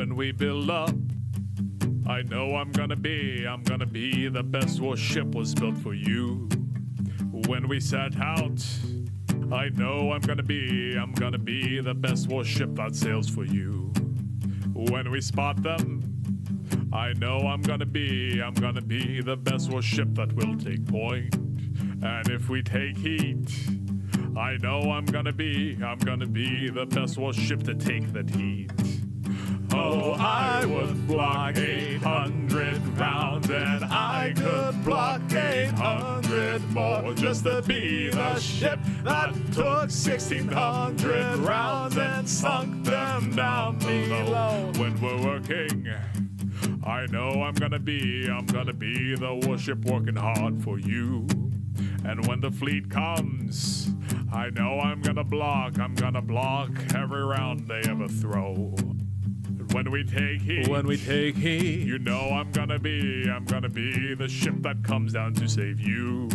When we build up, I know I'm gonna be the best warship was built for you. When we set out, I know I'm gonna be the best warship that sails for you. When we spot them, I know I'm gonna be the best warship that will take point. And if we take heat, I know I'm gonna be the best warship to take that heat. Oh, I would block 800 rounds, and I could block 800 more just to be the ship that took 1,600 rounds and sunk them down below. When we're working, I know I'm gonna be the warship working hard for you. And when the fleet comes, I know I'm gonna block every round they ever throw. When we take heat, you know I'm gonna be the ship that comes down to save you.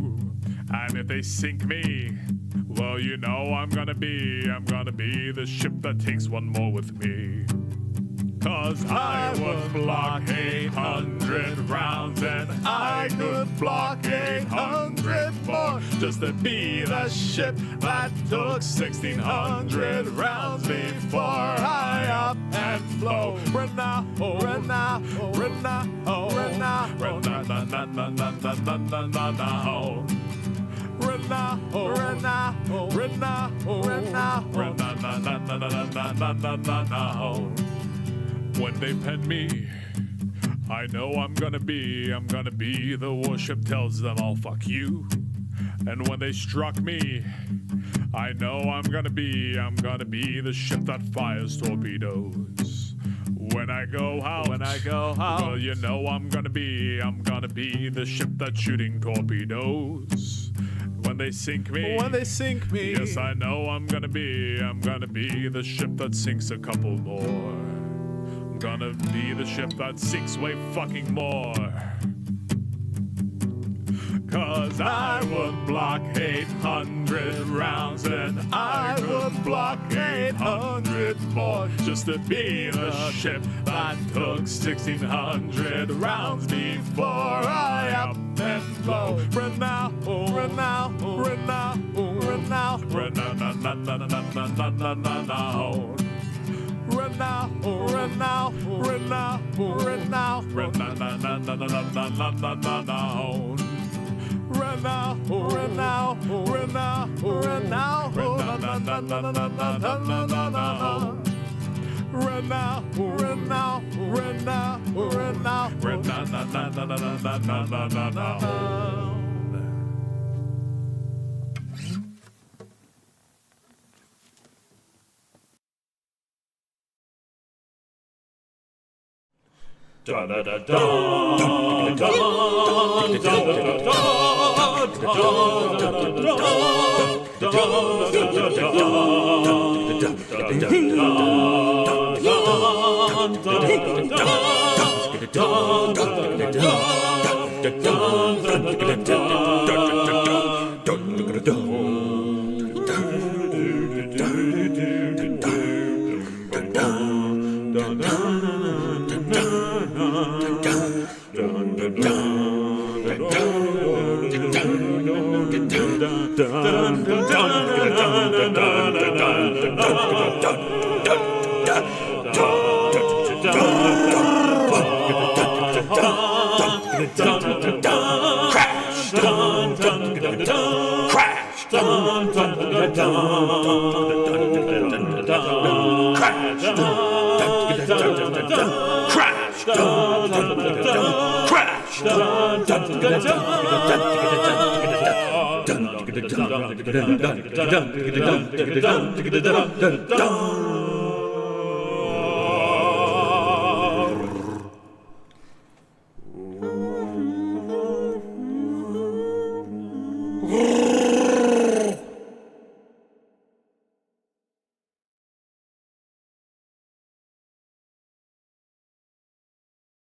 And if they sink me, well, you know I'm gonna be the ship that takes one more with me. 'Cause I would block 800 rounds, and I could block 800 more just to be the ship that took 1,600 rounds before I up and flow. Run now, run now, run now, run now, run now, run now, run now, run now. When they pen me, I know I'm gonna be the warship tells them I'll fuck you. And when they struck me, I know I'm gonna be the ship that fires torpedoes. When I go out, well, you know I'm gonna be the ship that's shooting torpedoes. When they sink me, yes, I know I'm gonna be the ship that sinks a couple more. Gonna be the ship that sinks way fucking more. 'Cause I would block 800 rounds, and I would block 800 more just to be the ship that took 1,600 rounds before I up and flow. Run now, run now, run now, run now, run now, now, now, now, now, now, now, now. Run now, run now, run now, run now, run now, now, now, now, now, now, now, now. Run now, run now, run now, run now, run now, now, now, now, now, now, now, now. Run now, run now, run now, run now, run now, now, now, now, now, now, now, now. Da da da da da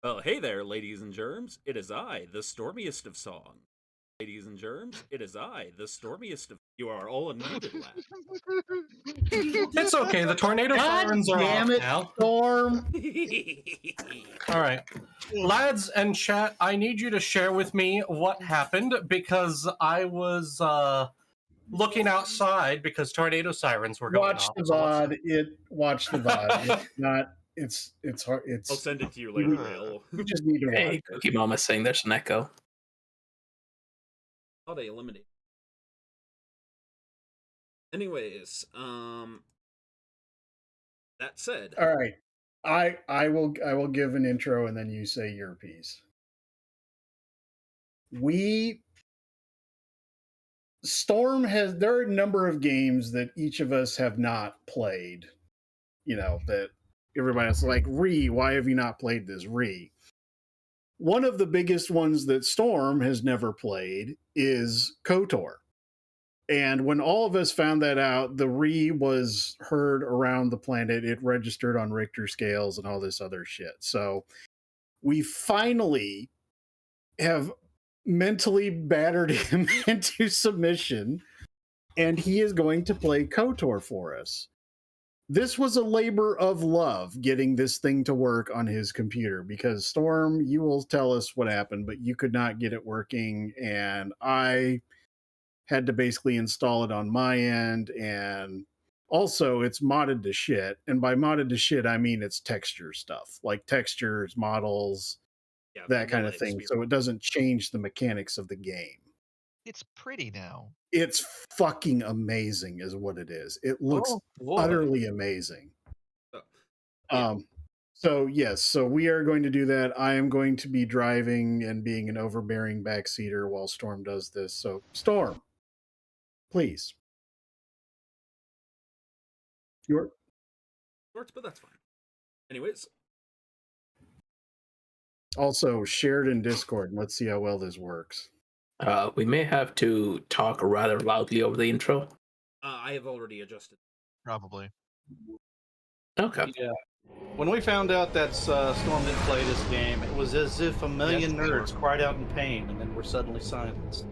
Well, hey there, ladies and germs. It is I, the stormiest of songs. Ladies and germs, it is I, the stormiest of... You are all unmuted, lad. It's okay. The tornado God sirens are damn off it, now. Storm! All right. Lads and chat, I need you to share with me what happened because I was looking outside because tornado sirens were going Watch off. the So VOD. Watch the VOD. It's not. It's hard. I'll It's. send it to you You, later, Rail. you just need to watch Hey, it. Cookie Mama saying there's an echo. Oh, they eliminate. Anyways, that said, All right. I will give an intro and then you say your piece. Storm has there are a number of games that each of us have not played. That everybody's like, why have you not played this? One of the biggest ones that Storm has never played is KOTOR. And when all of us found that out, the was heard around the planet. It registered on Richter scales and all this other shit. So we finally have mentally battered him into submission, and he is going to play KOTOR for us. This was a labor of love getting this thing to work on his computer because Storm, you will tell us what happened, but you could not get it working, and I had to basically install it on my end, and also it's modded to shit. And by modded to shit, I mean it's texture stuff, like textures, models, yeah, that kind vanilla of thing. experience. So it doesn't change the mechanics of the game. It's pretty now. It's fucking amazing, is what it is. It looks utterly amazing. Yeah. So yes, so we are going to do that. I am going to be driving and being an overbearing backseater while Storm does this. So Storm, please. Works, but that's fine. Anyways, Also shared in Discord, and let's see how well this works. We may have to talk rather loudly over the intro. I have already adjusted. Probably. Okay. Yeah. When we found out that Storm didn't play this game, it was as if a million nerds cried out in pain and then were suddenly silenced.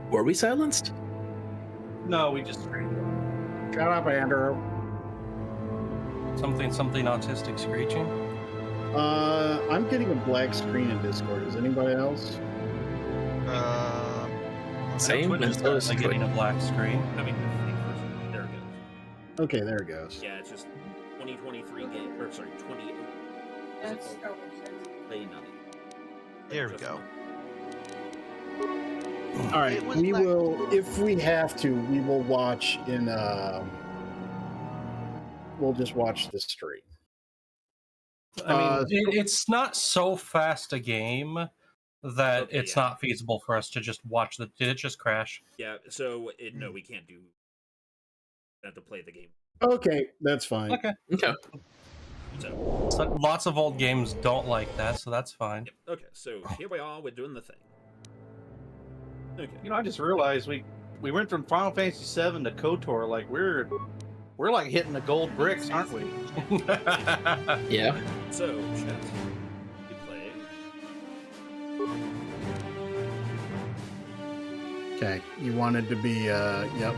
Were we silenced? No, we just... Shut up, Andrew. something autistic screeching. I'm getting a black screen in Discord. Is anybody else? Same. Twitch And is so is currently getting a black screen. Having the thing first. There it goes. Okay, there it goes. Yeah, it's just 2023 game, or sorry, 20. That's Playing on it. There we go. All right, It was we like- will, if we have to, we will watch in. We'll just watch the stream. I mean, it's not so fast a game that Okay, it's yeah. not feasible for us to just watch the. Did it just crash? Yeah, so no, we can't do. We have to play the game. Okay, that's fine. Okay. Okay. So, Lots of old games don't like that, so that's fine. yep. Okay, so here we are. We're doing the thing. Okay. You know, I just realized we went from Final Fantasy VII to KOTOR. Like, we're like hitting the gold bricks, aren't we? Yeah. So, chat. We play. Okay, you wanted to be, yep.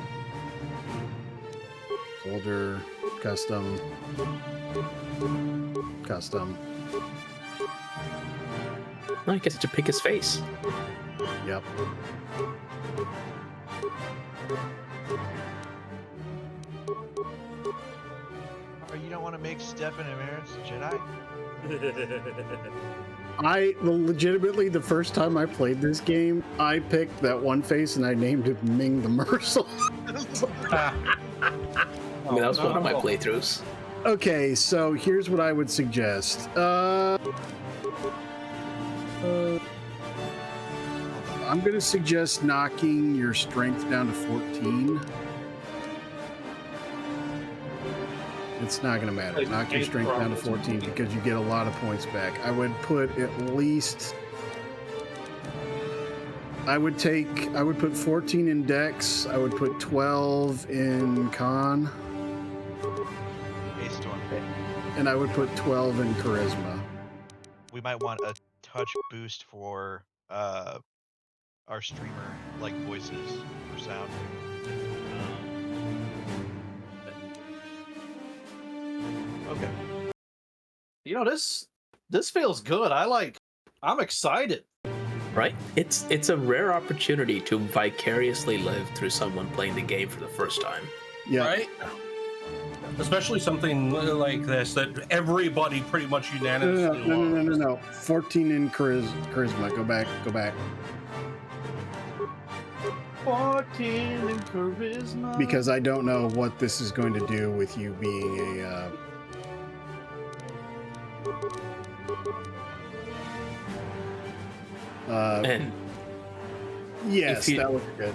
Folder, custom. Well, he gets to pick his face. Yep. Or you don't want to make Stefan and Menace Jedi? Legitimately, the first time I played this game, I picked that one face and I named it Ming the Merciful. I mean, that was one of my playthroughs. Okay, so here's what I would suggest. I'm going to suggest knocking your strength down to 14. It's not going to matter. Knock your strength down to 14 because you get a lot of points back. I would put at least... I would put 14 in Dex. I would put 12 in Con. Hey, Storm. And I would put 12 in Charisma. We might want a touch boost for our streamer like voices or sound. Okay. You know, this feels good. I'm excited. Right? It's a rare opportunity to vicariously live through someone playing the game for the first time. Yeah. Right? Especially something like this that everybody pretty much unanimously loves. No. 14 in charisma. Go back. 14 in charisma. Because I don't know what this is going to do with you being a. And Yes, if you- that was good.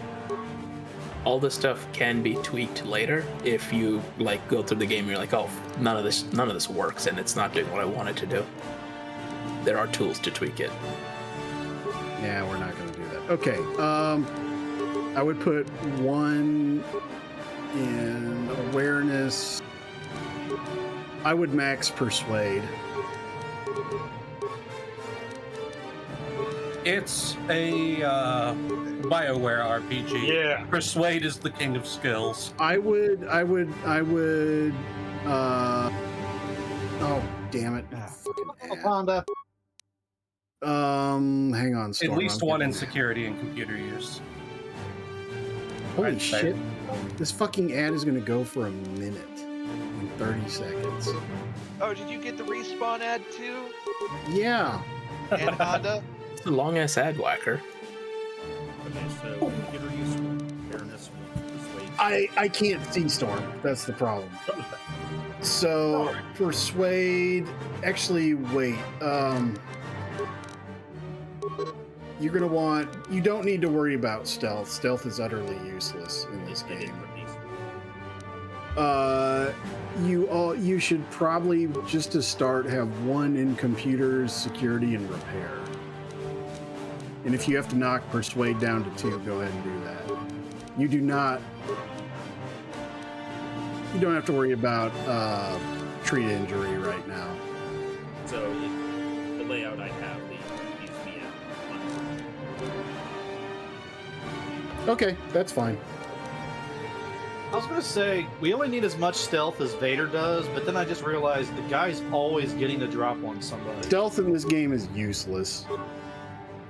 all this stuff can be tweaked later if you like go through the game and you're like, oh, none of this works and it's not doing what I want it to do. There are tools to tweak it. Yeah, we're not going to do that. Okay. I would put 1 in awareness. I would max persuade. It's a BioWare RPG. Yeah. Persuade is the king of skills. I would. Oh, damn it! Fucking ad. Honda. Hang on. Storm, At least I'm one in getting- security and computer use. Holy I'd say. shit! This fucking ad is gonna go for a minute and 30 seconds. Oh, did you get the respawn ad too? Yeah. And Honda? It's a long ass ad whacker. Okay, so computer use, fairness, persuade. I can't see Storm. That's the problem. So persuade. Actually, wait. You're gonna want. You don't need to worry about stealth. Stealth is utterly useless in this I did game. put these. You should probably just to start have 1 in computers, security, and repair. And if you have to knock persuade down to 2, go ahead and do that. You do not. You don't have to worry about treat injury right now. So the layout I have leaves me at Okay, that's fine. I was gonna say we only need as much stealth as Vader does, but then I just realized the guy's always getting a drop on somebody. Stealth in this game is useless,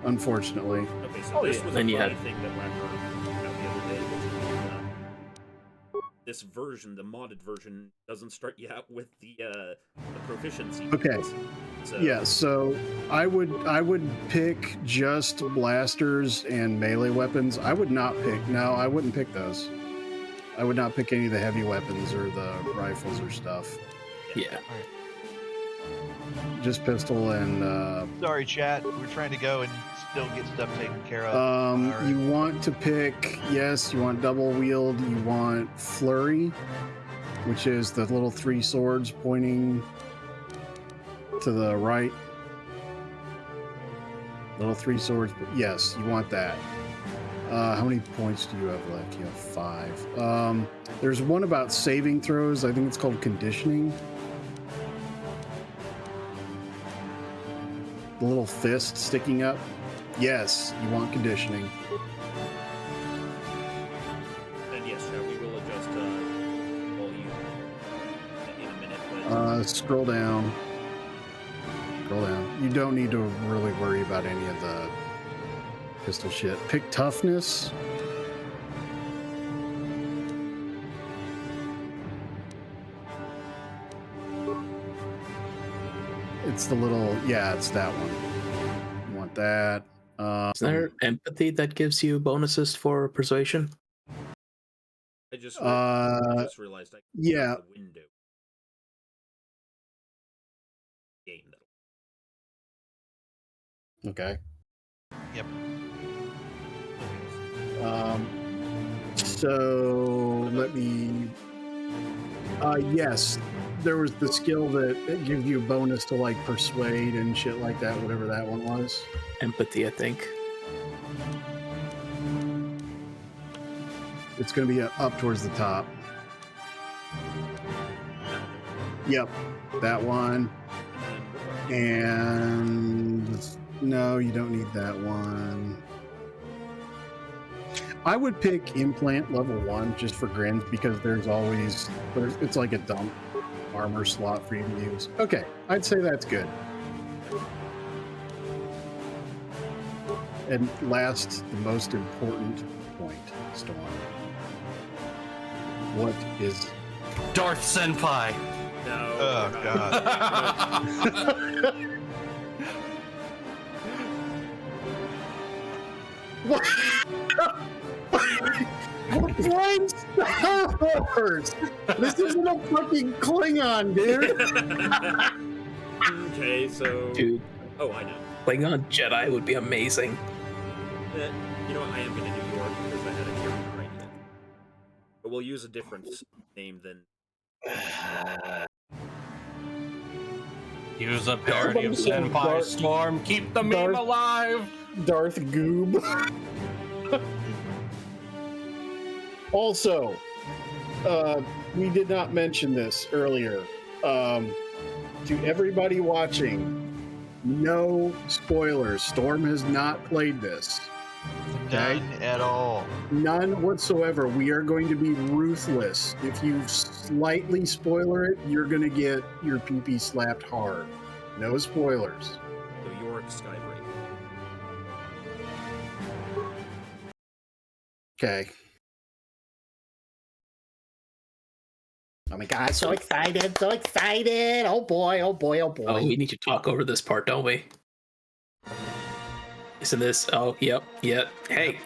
unfortunately. Okay, so this was Then a you funny had- thing that Wacker found out the other day, which was, this version, the modded version, doesn't start you out with the proficiency. Okay. points. So, Yeah, so I would pick just blasters and melee weapons. I would not pick. No, I wouldn't pick those. I would not pick any of the heavy weapons or the rifles or stuff. Yeah. Just pistol and. Sorry, chat. We're trying to go and still get stuff taken care of. Alright. You want to pick. Yes, you want double wield. You want flurry, which is the little 3 swords pointing to the right. Little 3 swords. Yes, you want that. How many points do you have left? You have 5. There's one about saving throws. I think it's called conditioning. The little fist sticking up. Yes, you want conditioning. And yes, we will adjust volume in a minute. But Scroll down. Scroll down. You don't need to really worry about any of the pistol shit. Pick toughness. It's the little, yeah, it's that one. You want that. Is there empathy that gives you bonuses for persuasion? I just realized I yeah. the window game. Okay. Yep. So let me. Yes, there was the skill that gives you a bonus to like persuade and shit like that, whatever that one was. Empathy, I think. It's going to be up towards the top. Yep, that one. And no, you don't need that one. I would pick implant level 1 just for grins because it's like a dump armor slot for you to use. Okay, I'd say that's good. And last, the most important point, Storm. What is Darth Senpai? No. Oh, God. What? We're playing Star Wars! This isn't a fucking Klingon, dude! Okay, so... Dude, Oh, I know. Klingon Jedi would be amazing. You know what? I am going to do York because I had a character idea. But we'll use a different name than... Use a parody of Senpai Storm. Keep the meme alive! Darth Goob. Also, we did not mention this earlier. To everybody watching, no spoilers. Storm has not played this. Okay? None at all. None whatsoever. We are going to be ruthless. If you slightly spoiler it, you're going to get your pee-pee slapped hard. No spoilers. The York Skybreak. Okay. Oh my god, so excited, so excited. Oh boy, oh boy, oh boy. Oh, we need to talk over this part, don't we? Isn't this? Oh, yep. Hey,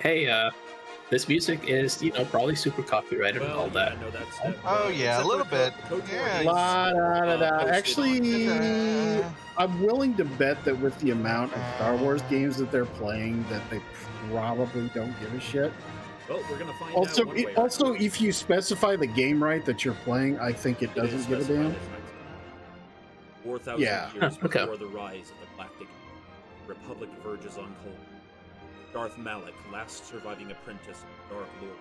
this music is, probably super copyrighted and all that. Yeah, no, that's, Oh, yeah, except a little for bit. KOTOR Yeah. is, La, da, da, da. posted Actually, on- I'm willing to bet that with the amount of Star Wars games that they're playing, that they probably don't give a shit. Well, we're gonna find Also, out one way or another. if you specify the game right that you're playing, I think it It is doesn't give a specified damn. as 4,000 Yeah. years Okay. before the rise of the Galactic Republic verges on cold. Darth Malak, last surviving apprentice of the Dark Lord,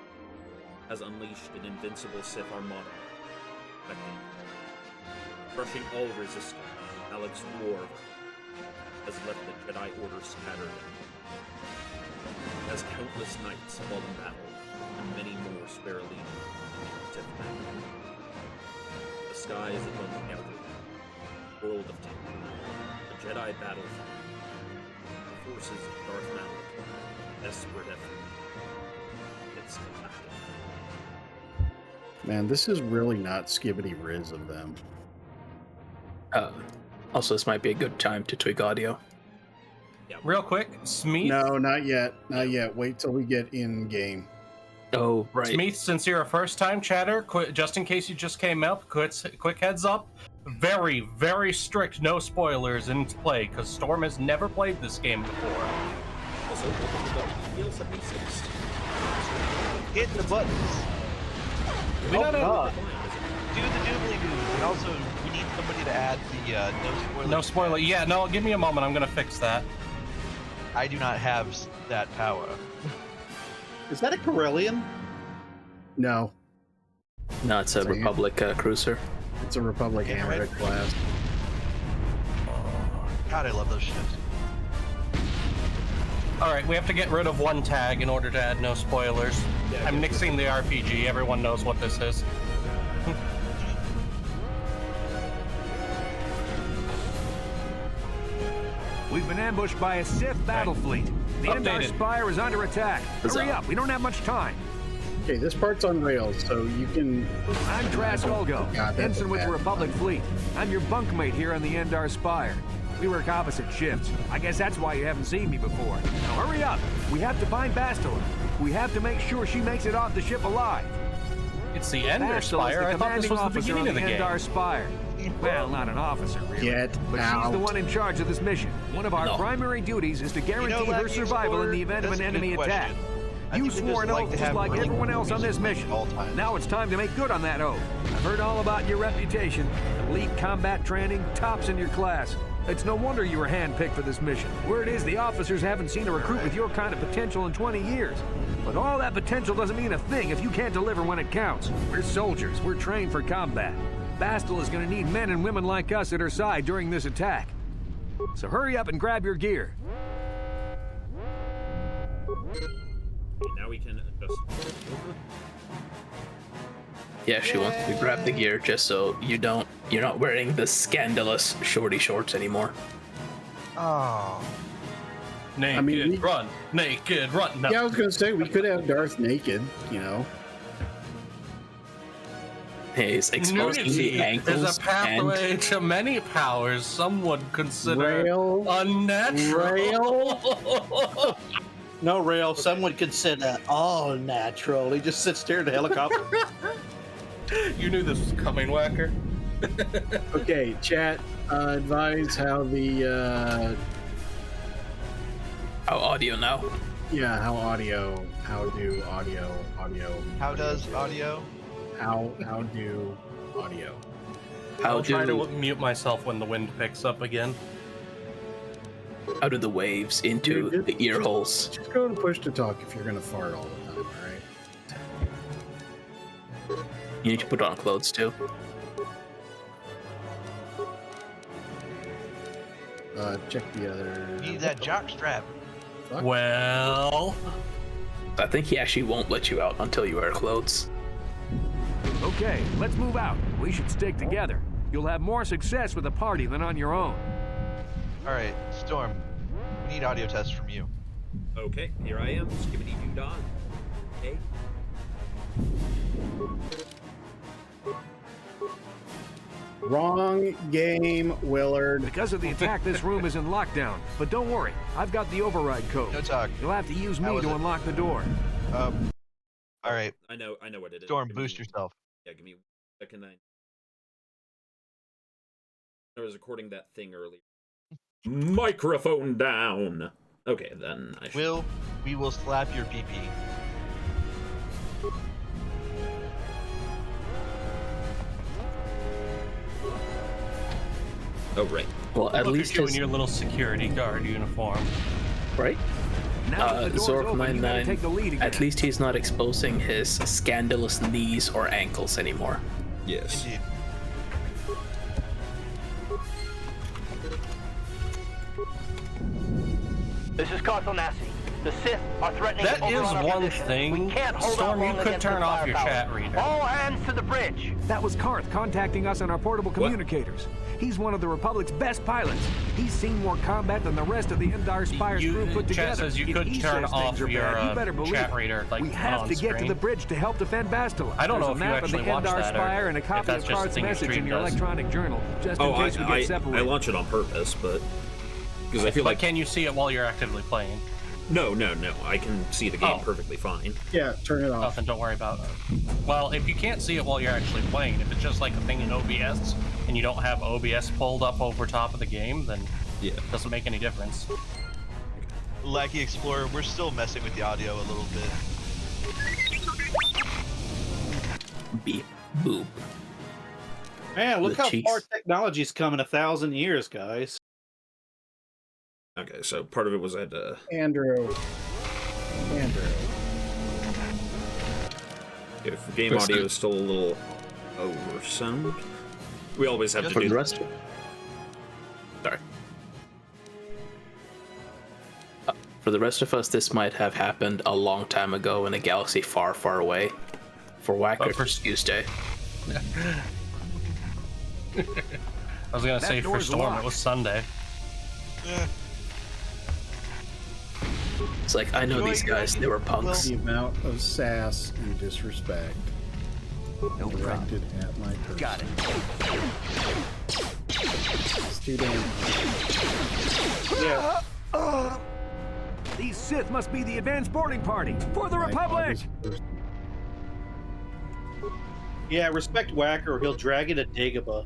has unleashed an invincible Sith armada. Crushing all resistance, Malak's war has left the Jedi Order scattered. As countless knights fall in battle, and many more spare a legion in the Sith battle. The skies above the Outer world of Terror, the Jedi battlefield, the forces of Darth Malak, desperate effort. It's galactic. Man, this is really not skibbity riz of them. Also, this might be a good time to tweak audio. Real quick, Smeeth. No, not yet. Not yet. Wait till we get in game. Oh, right. Smeeth, since you're a first-time chatter, just in case you just came up, quick heads up. Very, very strict no spoilers in play, because Storm has never played this game before. Also, welcome to Battlefield 76. Hit the buttons. We don't know. Do the doobly doo. And also, we need somebody to add the no spoiler. No spoiler. Yeah, no, give me a moment. I'm going to fix that. I do not have that power. Is that a Corellian? No, No, it's a So you- Republic cruiser. it's a Republic Yeah, Hammer right. class. God, I love those ships. All right, we have to get rid of one tag in order to add no spoilers. Yeah, I'm get nixing the RPG. Everyone knows what this is. We've been ambushed by a Sith battle fleet. The Endar Updated. Spire is under attack. Hurry up, we don't have much time. Okay, this part's on rails, so you can. I'm Trask Olgo, God, that's ensign with bad. the Republic fleet. I'm your bunkmate here on the Endar Spire. We work opposite shifts. I guess that's why you haven't seen me before. Now hurry up. We have to find Bastila. We have to make sure she makes it off the ship alive. It's the Ender Bastila is Spire. the I thought this commanding was the officer beginning on of the Endar game. Spire. Well, not an officer, really. Get But out. she's the one in charge of this mission. One of our No. primary duties is to guarantee You know, her Lacking survival in the Explorer, event of an that's a good enemy question. attack. I You think we swore just an like oath to just have like really everyone good else on this music mission. at all times. Now it's time to make good on that oath. I've heard all about your reputation. Elite combat training, tops in your class. It's no wonder you were handpicked for this mission. Word is the officers haven't seen a recruit with your kind of potential in 20 years. But all that potential doesn't mean a thing if you can't deliver when it counts. We're soldiers. We're trained for combat. Bastila is going to need men and women like us at her side during this attack. So hurry up and grab your gear. Okay, now we can adjust. Yeah, she wants to grab the gear just so you're not wearing the scandalous shorty shorts anymore. Oh. Naked run. Naked run. No. Yeah, I was gonna say we could have Darth naked, you know. He's exposing Nudity the ankles is a pathway to many powers some would consider Rail. unnatural. No, Rail. Some would consider all natural. He just sits there in the helicopter. You knew this was coming, Whacker. Okay, chat. Advise how the How audio now? how do audio. How does audio? How do audio. I'll try to mute myself when the wind picks up again. How do the waves into the ear holes? Just go and push to talk if you're gonna fart all the time, alright? You need to put on clothes too. Check the other. You need that jock strap. Fuck. Well, I think he actually won't let you out until you wear clothes. Okay, let's move out. We should stick together. You'll have more success with a party than on your own. All right, Storm. We need audio tests from you. Okay, here I am. Skibbity doo dah. Okay. Wrong game, Willard. Because of the attack, this room is in lockdown. But don't worry, I've got the override code. No talk. You'll have to use me was to it? unlock the door. All right, I know what it is. Storm, Give me- boost yourself. Yeah, give me 1 second. I was recording that thing earlier. Microphone down. Okay, then I should... We will slap your PP. Oh, right. Well, at look least at you in his, your little security guard uniform. right? Now that the door's Zork open, you gotta 99. take the lead again. At least he's not exposing his scandalous knees or ankles anymore. Yes. Indeed. This is KOTOR. The Sith are threatening That to is overrun our one position. thing. We can't hold Storm, out you long could against turn the off your firepower. chat reader. All hands to the bridge. That was Karth contacting us on our portable communicators. He's one of the Republic's best pilots. He's seen more combat than the rest of the Endar Spire's crew put Chat together. says you If could he turn says off things are your bad, you better believe chat it. reader, like, we have on to get to screen. the bridge to help defend Bastila. I don't know There's if a you map of the actually watched Endar that, or Spire and a if copy that's of just the Karth's thing your message in stream your does. electronic journal, just in Oh, case we get I separated. launch it on purpose, but... Because I feel But like... can you see it while you're actively playing? No. I can see the game Oh. perfectly fine. Yeah, turn it off. Nothing, don't worry about it. Well, if you can't see it while you're actually playing, if it's just like a thing in OBS, and you don't have OBS pulled up over top of the game, then Yeah. it doesn't make any difference. Lackey Explorer, we're still messing with the audio a little bit. Beep, boop. Man, look The how cheeks. far technology's come in 1,000 years, guys. Okay, so part of it was I had to... Andrew. If game audio is still a little oversound, we always have to For do the rest Sorry. For the rest of us, this might have happened a long time ago in a galaxy far, far away. For Whacker, But for- it's Tuesday. I was gonna That say for door's Storm, locked. it was Sunday. It's like, I know these guys, they were punks. The amount of sass and disrespect directed at my person. Got it. It's too damn. Yeah. These Sith must be the advanced boarding party for the Republic! Yeah, respect Whacker or he'll drag you to Dagobah.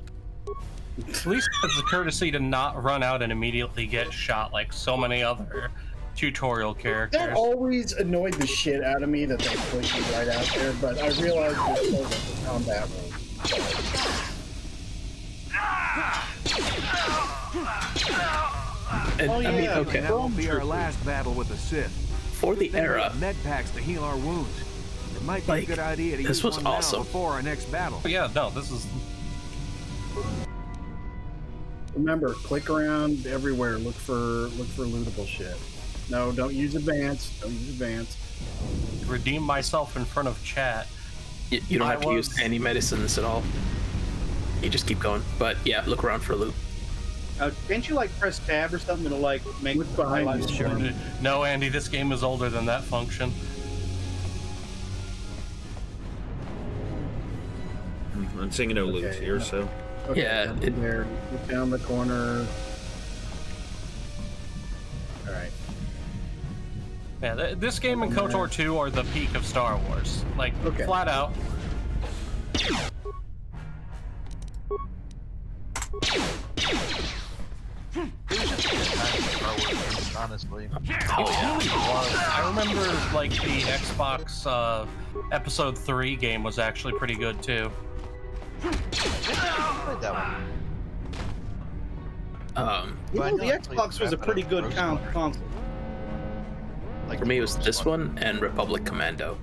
At least it's a courtesy to not run out and immediately get shot like so many other tutorial characters. That always annoyed the shit out of me that they pushed you right out there, but I realized it's still the combat room. And, I mean, okay, That won't be our last battle with the Sith. for the Then we era, have med packs to heal our wounds. It might be Like, a good idea to this use was one now awesome. before our next battle. But yeah, no, this is... Remember, click around everywhere, look for lootable shit. No, don't use advance. Don't use advance. Redeem myself in front of chat. You don't have to use any medicines at all. You just keep going. But yeah, look around for a loop. Can't you like press tab or something to like make Look behind highlights? you, sure. No, Andy, this game is older than that function. I'm seeing no loot Okay, here, yeah. so. Okay, Yeah, there. Look down the corner. All right. Yeah, this game and KOTOR 2 are the peak of Star Wars. Like, Okay. flat out. Honestly. Oh yeah. I remember, like, the Xbox Episode 3 game was actually pretty good, too. I played that one. You know, the I played Xbox was a crap pretty out of good Rogue Squadron. console. Like For me, it was Rogue this Squadron. one and Republic Commando.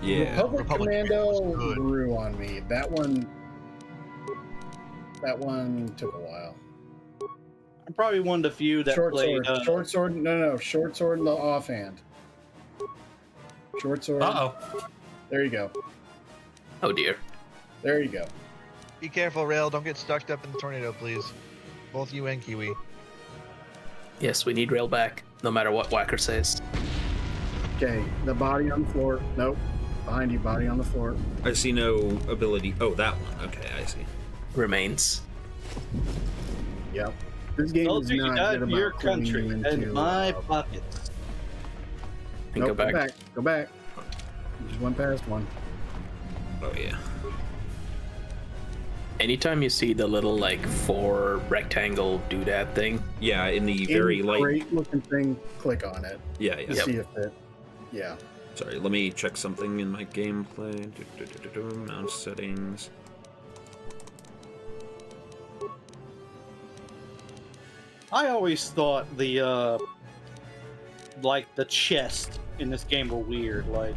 Yeah. Republic Republic Commando was good. grew on me. That one took a while. I'm probably one of the few that Short played. sword. Short sword. No. Short sword in the offhand. Short sword. Uh-oh. There you go. Oh dear. There you go. Be careful, Rail. Don't get stuck up in the tornado, please. Both you and Kiwi. Yes, we need rail back, no matter what Whacker says. Okay, the body on the floor. Nope. Behind you, body on the floor. I see no ability. Oh, that one. Okay, I see. Remains. Yep. This game is Soldier, you not died good for your about turning country you and into. my pockets. And Nope, go back. Go back. You just went past one. Oh, yeah. Anytime you see the little like 4 rectangle doodad thing, Yeah, in the very light. Great looking thing. Click on it Yeah, to yeah. see if it. Yeah. Sorry, let me check something in my gameplay. Mouse settings. I always thought the like the chest in this game were weird. Like,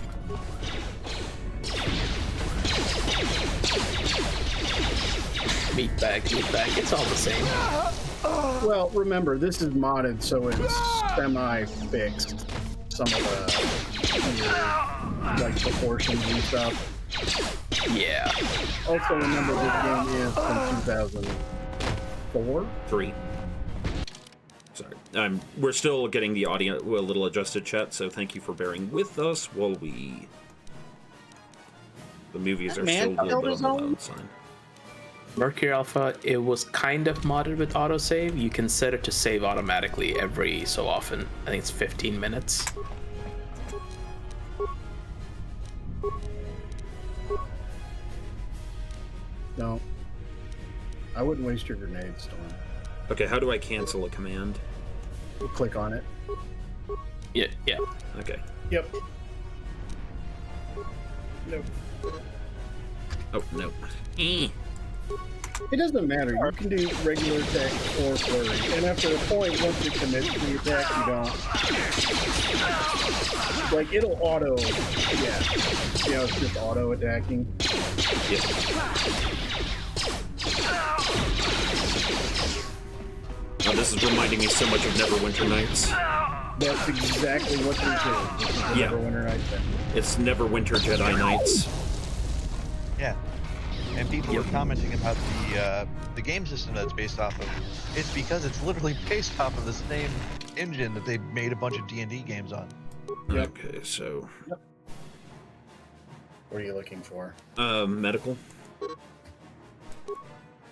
meat bag, it's all the same. Well, remember this is modded, so it's semi-fixed. Some of the like proportions and stuff. Yeah. Also, remember this game is from 2004. 3. Sorry. We're still getting the audio a little adjusted, chat, so thank you for bearing with us while we... The movies are Man, still a little bit on the Elder loud side. Mercury Alpha, it was kind of modded with autosave. You can set it to save automatically every so often. I think it's 15 minutes. No. I wouldn't waste your grenade, Storm. Okay, how do I cancel a command? You click on it. Yeah. Okay. Yep. Nope. Oh, no. It doesn't matter. You can do regular attack or flurry. And after a point, once you commit to the attack, you don't. Like, it'll auto. Yeah. See how it's just auto attacking? Yeah. Oh, this is reminding me so much of Neverwinter Nights. That's exactly what they're doing. Yeah. Neverwinter Nights. It's Neverwinter Jedi Knights. Yeah. And people were commenting about the game system that it's based off of. It's because it's literally based off of the same engine that they made a bunch of D&D games on. Yep. Okay, so... What are you looking for? Medical.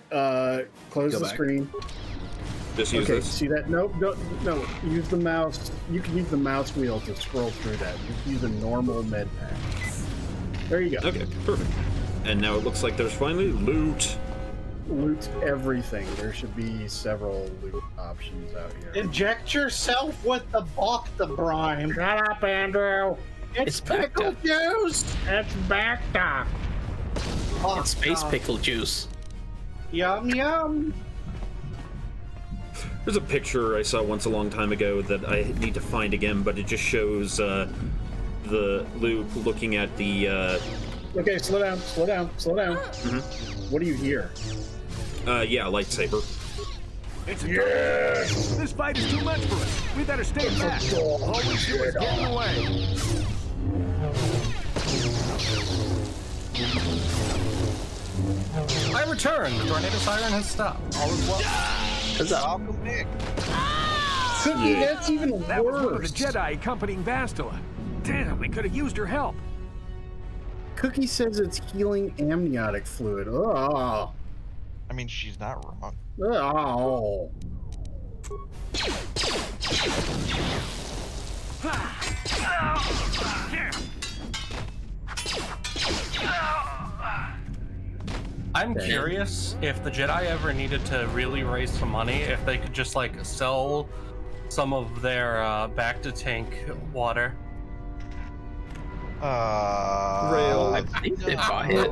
Close Go the back. screen. Just use Okay, this. see that? Nope, no. Use the mouse. You can use the mouse wheel to scroll through that. You can use a normal med pack. There you go. Okay, perfect. And now it looks like there's finally loot. Loot everything. There should be several loot options out here. inject yourself with the Bacta brine. Shut up, Andrew. It's pickle Bacta. juice. It's Bacta. It's space pickle juice. Yum yum. There's a picture I saw once a long time ago that I need to find again, but it just shows the Luke looking at the... Okay, slow down. Mm-hmm. What do you hear? Yeah, lightsaber. It's a This fight is too much for us. We better stay back. All we do is get in the way. I return. The tornado siren has stopped. All is well. Welcome, Nick. Cookie, that's even That was one of the worse. Jedi accompanying Bastila. Damn, we could have used her help. Cookie says it's healing amniotic fluid. Oh. I mean, she's not wrong. Oh. I'm curious if the Jedi ever needed to really raise some money, if they could just like sell some of their back to tank water. Rail. I think they buy it.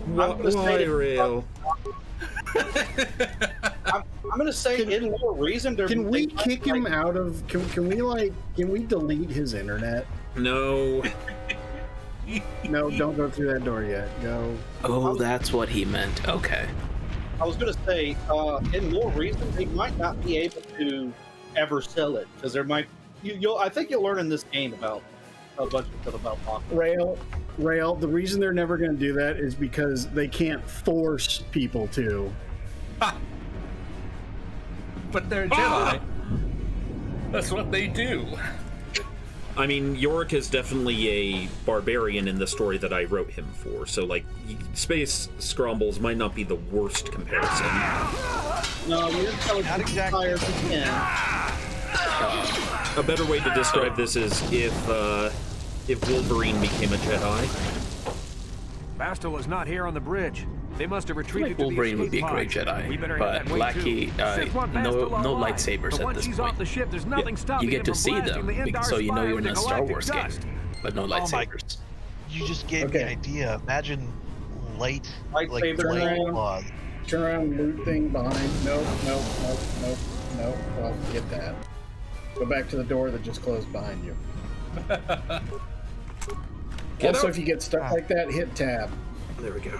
Why rail? I'm gonna say in more reason. Can we kick him out of? Can we delete his internet? No. No, don't go through that door yet. Go. Oh, that's what he meant. Okay. I was gonna say, in more reason, they might not be able to ever sell it because there might. I think you'll learn in this game about a bunch of stuff about pocket. Rail. The reason they're never going to do that is because they can't force people to. But they're Jedi. That's what they do. I mean, Yorick is definitely a barbarian in the story that I wrote him for, so, like, space scrumbles might not be the worst comparison. No, you're Not exactly. A better way to describe this is if Wolverine became a Jedi. Bastila's not here on the bridge. They must have retreated to the Wolverine would be a escape great pod. We Jedi, better but head that way, Lackey, too. Sith want no Bastila alive. lightsabers But at once this she's point. off the ship, there's nothing stopping You get him to from see blasting the them, Endar so you know Spire you're in into a Star galactic Wars dust. game, but no my- lightsabers. You just gave me an idea. Imagine light, like Lightsaber light around. claws. Turn around, loot thing behind. Nope. Well, get that. Go back to the door that just closed behind you. Also, if you get stuck like that, hit tab. There we go.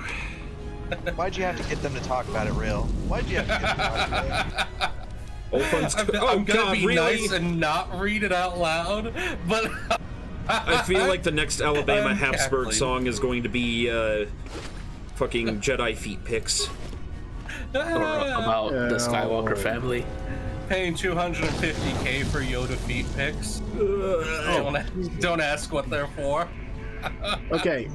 Why'd you have to get them to talk about it, Rail? Why'd you have to get them to talk about it? I'm gonna be really? nice and not read it out loud, but I feel like the next Alabama I'm Habsburg cackling. song is going to be fucking Jedi feet pics. Or about the Skywalker family. Paying $250K for Yoda feet pics. Don't ask what they're for. Okay,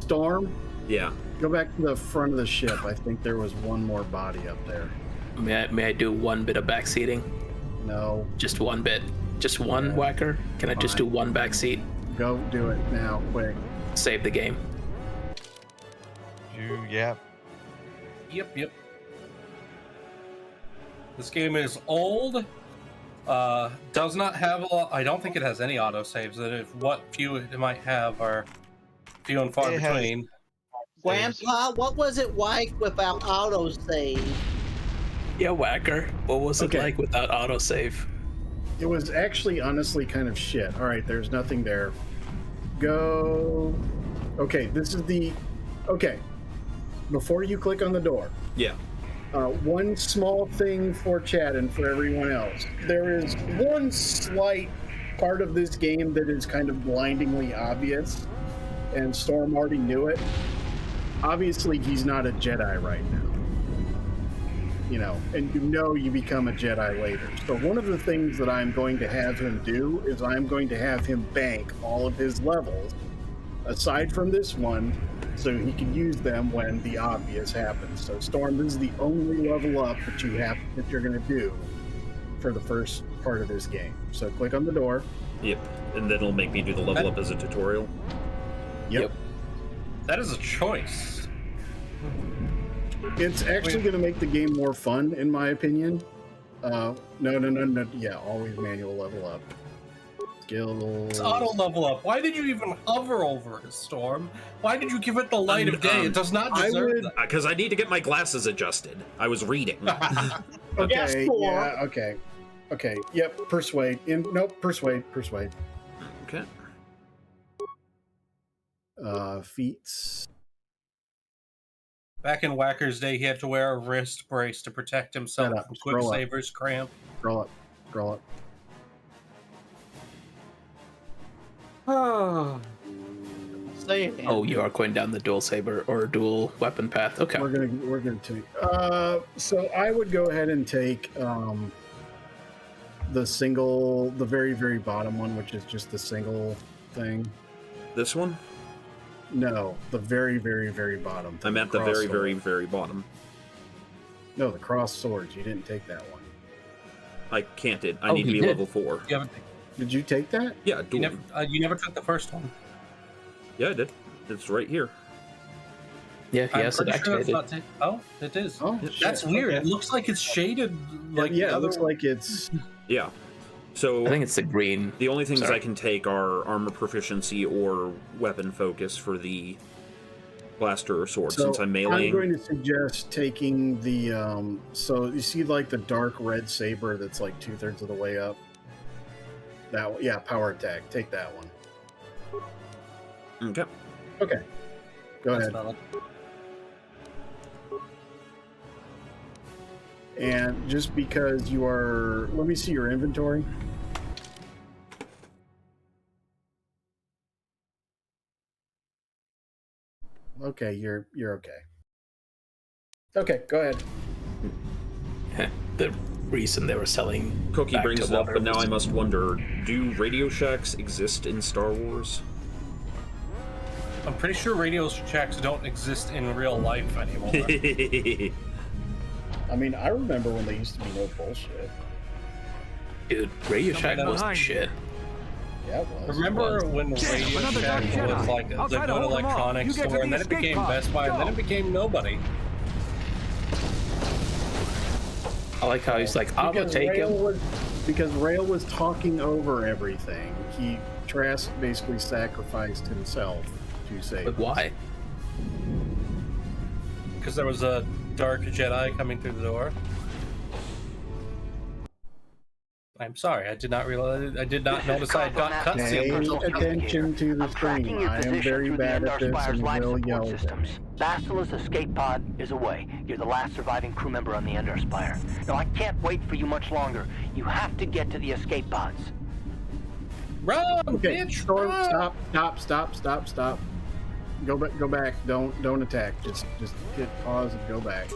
Storm, Yeah. go back to the front of the ship. I think there was one more body up there. May I do one bit of backseating? No, Just one bit. Just one whacker? Can I just do one backseat? go do it now, quick. Save the game. Yeah. Yep. This game is old. Does not have a lot. I don't think it has any autosaves. And if what few it might have are few and far It has- between. Grandpa, what was it like without autosave? Yeah, whacker. What was it Okay. like without autosave? It was actually honestly kind of shit. All right, there's nothing there. Go. Okay, this is the. Okay. Before you click on the door, Yeah. one small thing for chat and for everyone else. There is one slight part of this game that is kind of blindingly obvious, and Storm already knew it. Obviously, he's not a Jedi right now. You know, and you become a Jedi later. So one of the things that I'm going to have him do is I'm going to have him bank all of his levels, aside from this one, so he can use them when the obvious happens. So Storm, this is the only level up that you're going to do for the first part of this game. So click on the door. Yep. And then it'll make me do the level up as a tutorial. Yep. That is a choice. It's actually going to make the game more fun, in my opinion. No. Yeah, always manual level up. Skills. It's auto level up. Why did you even hover over it, Storm? Why did you give it the light of day? It does not deserve that. Because I need to get my glasses adjusted. I was reading. Okay, Yes, Storm. yeah, okay. Yep, persuade. Persuade. Okay. Feats. Back in Whacker's day, he had to wear a wrist brace to protect himself Shut up. from Scroll up. Quicksaver's cramp. Scroll up. Scroll up. Oh. Say it. Oh, you are going down the dual saber or dual weapon path. Okay. We're gonna take. So I would go ahead and take the very, very bottom one, which is just the single thing. This one? No, the very, very, very bottom. I'm at the cross very, sword. very, very bottom. No, the cross swords. You didn't take that one. I can't. I Oh, need to he be did. level 4. You, haven't, Did you take that? Yeah, you, dual. never took the first one. Yeah, I did. It's right here. Yeah, he has it activated. Oh, it is. Oh, That's shit. weird. Okay. It looks like it's shaded. Like Yeah, the it other looks like it's. Yeah. So I think it's the green. the only things Sorry. I can take are armor proficiency or weapon focus for the blaster or sword, So since I'm I'm meleeing. going to suggest taking the. So you see, like the dark red saber that's like 2/3 of the way up. That one, yeah, power attack. Take that one. Okay. Okay. Go That's ahead. valid. And just because you are, let me see your inventory. Okay, you're okay. Okay, go ahead. The reason they were selling Cookie back brings to it up, water but now was- I must wonder, do Radio Shacks exist in Star Wars? I'm pretty sure Radio Shacks don't exist in real life anymore. I mean, I remember when they used to be no bullshit. Dude, Radio Shack Somebody was the behind shit. Yeah, it was. Remember when Radio another Shack Dark was Jedi. like I'll the try to good hold 'em off. electronics You get to store, the and then it escape became pod. Best Buy, and then Go. it became nobody. I like how he's like, I'm gonna take him. Because Rail was talking over everything. Trask basically sacrificed himself to save. But why? Because there was a dark Jedi coming through the door. I'm sorry, I did not realize. I did not This is notice I had got Cosmo Nazi, Pay cutscenes. personal attention to the I'm tracking stream. your I am position very through the bad at this Endar Spire's and life will support yell at systems. me. Basila's escape pod is away. You're the last surviving crew member on the Endar Spire. Now, I can't wait for you much longer. You have to get to the escape pods. Run, Okay, bitch! Storm, Run! stop. Go back. Don't attack. Just hit pause and go back.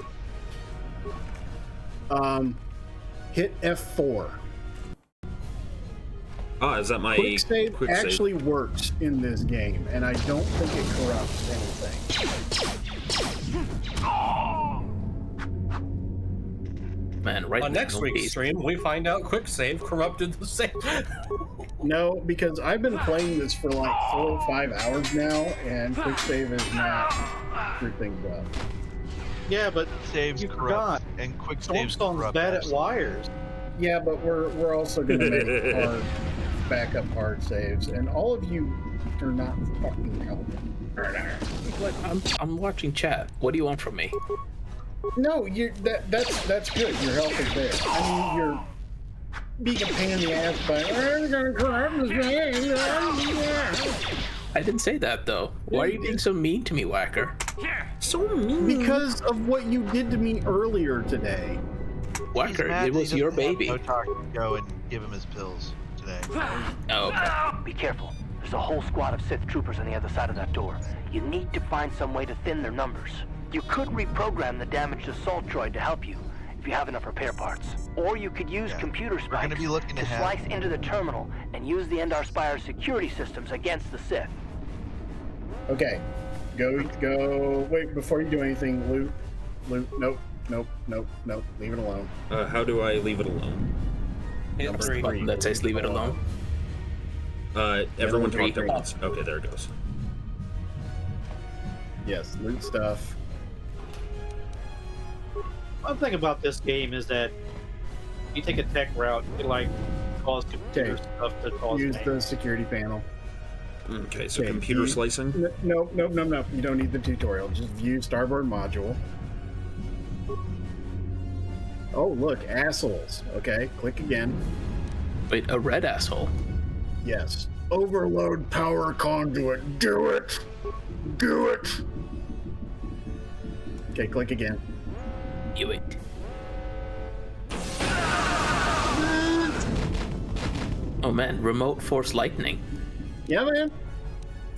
Hit F4. Ah, is that my Quick save quick save? actually works in this game, and I don't think it corrupts anything. Man, right On now, next week's nobody's- stream, we find out quick save corrupted the save. No, because I've been playing this for like 4 or 5 hours now, and quick save is not screw things up. Yeah, but Saves you corrupt, forgot. and quick saves Stormstone's corrupt. bad at absolutely. wires. Yeah, but we're also going to make hard backup hard saves, and all of you are not fucking helping. What? I'm watching chat. What do you want from me? No, that's good. Your health is there. I mean, you're being a pain in the ass by. I'm gonna corrupt this game. I didn't say that though. Why are you being so mean to me, Whacker? So mean. Because of what you did to me earlier today. He's Whacker, mad it that he was your doesn't have baby. KOTOR to go and give him his pills today. Oh, okay. Be careful. There's a whole squad of Sith troopers on the other side of that door. You need to find some way to thin their numbers. You could reprogram the damaged assault droid to help you, if you have enough repair parts. Or you could use computer We're gonna spikes be looking to to have- slice into the terminal and use the Endar Spire's security systems against the Sith. Okay, go. Wait, before you do anything, loot. Nope. Leave it alone. How do I leave it alone? Hit Number three. Button that says leave it alone. Everyone Three. talk at once. Okay, there it goes. Yes, loot stuff. One thing about this game is that you take a tech route, you like cause computer Okay. stuff to cause Use damage. the security panel. Okay, so Okay, computer you- slicing. No. You don't need the tutorial. Just view starboard module. Oh, look, assholes. Okay, click again. Wait, a red asshole. Yes. Overload power conduit. Do it. Okay, click again. Do it. Oh man, remote force lightning. Yeah, man.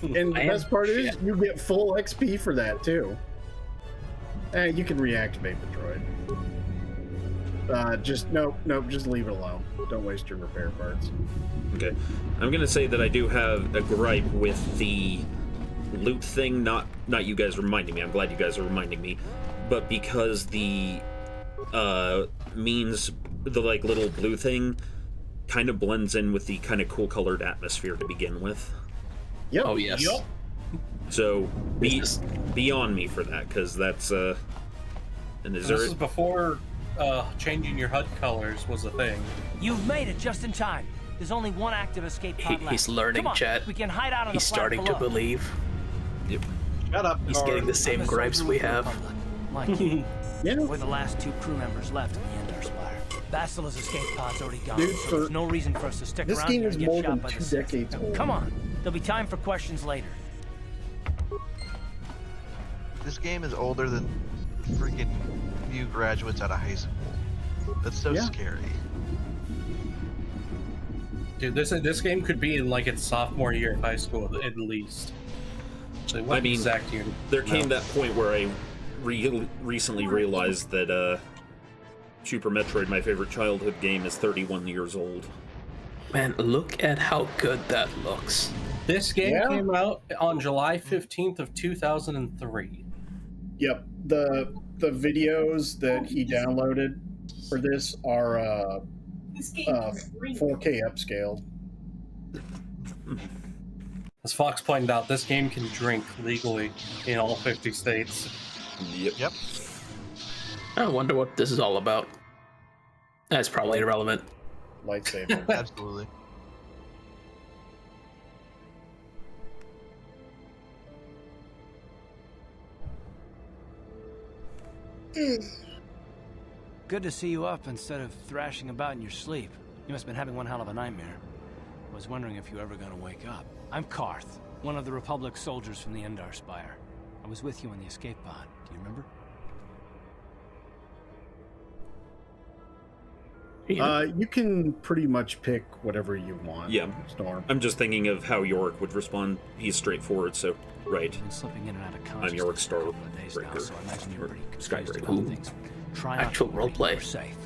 And the I best am part is shit. you get full XP for that too. You can reactivate the droid. Just just leave it alone. Don't waste your repair parts. Okay. I'm gonna say that I do have a gripe with the loot thing, not you guys reminding me. I'm glad you guys are reminding me. But because the means the like little blue thing kind of blends in with the kind of cool colored atmosphere to begin with. Yep. Oh yes. Yup. So be on me for that, because that's and This is before changing your HUD colors was a thing. You've made it just in time. There's only one active escape pod left. He's learning, Come on, chat. we can hide out on He's the planet starting to below. believe. Yep. Shut up. He's getting the same I'm a gripes soldier we with the have. Republic, like you. Yeah. We're the last 2 crew members left in the Endar Spire. Bastila's escape pod's already gone, Dude, so there's no reason for us to stick this around game here is and get more shot than by 2 the Sith. decades Now, old. come on, there'll be time for questions later. This game is older than freaking new graduates out of high school. That's so scary. Dude, this game could be in like its sophomore year of high school at least. So what I mean, exact year? there came that point where I recently realized that Super Metroid, my favorite childhood game, is 31 years old. Man, look at how good that looks. This game came out on July 15th of 2003. Yep. The videos that he downloaded for this are 4K upscaled. As Fox pointed out, this game can drink legally in all 50 states. Yep. I wonder what this is all about. That's probably irrelevant. Lightsaber. Absolutely. Good to see you up instead of thrashing about in your sleep. You must have been having one hell of a nightmare. I was wondering if you were ever going to wake up. I'm Karth, one of the Republic soldiers from the Endar Spire. I was with you on the escape pod. Do you remember? You can pretty much pick whatever you want. Yeah. Storm. I'm just thinking of how Yorick would respond. He's straightforward, so right. Been slipping in and out of I'm consciousness Yorick for a couple of days now, Starbreaker, so I imagine you're or pretty confused Skybreaker. about things. Try not Actual to worry, roleplay. you're safe.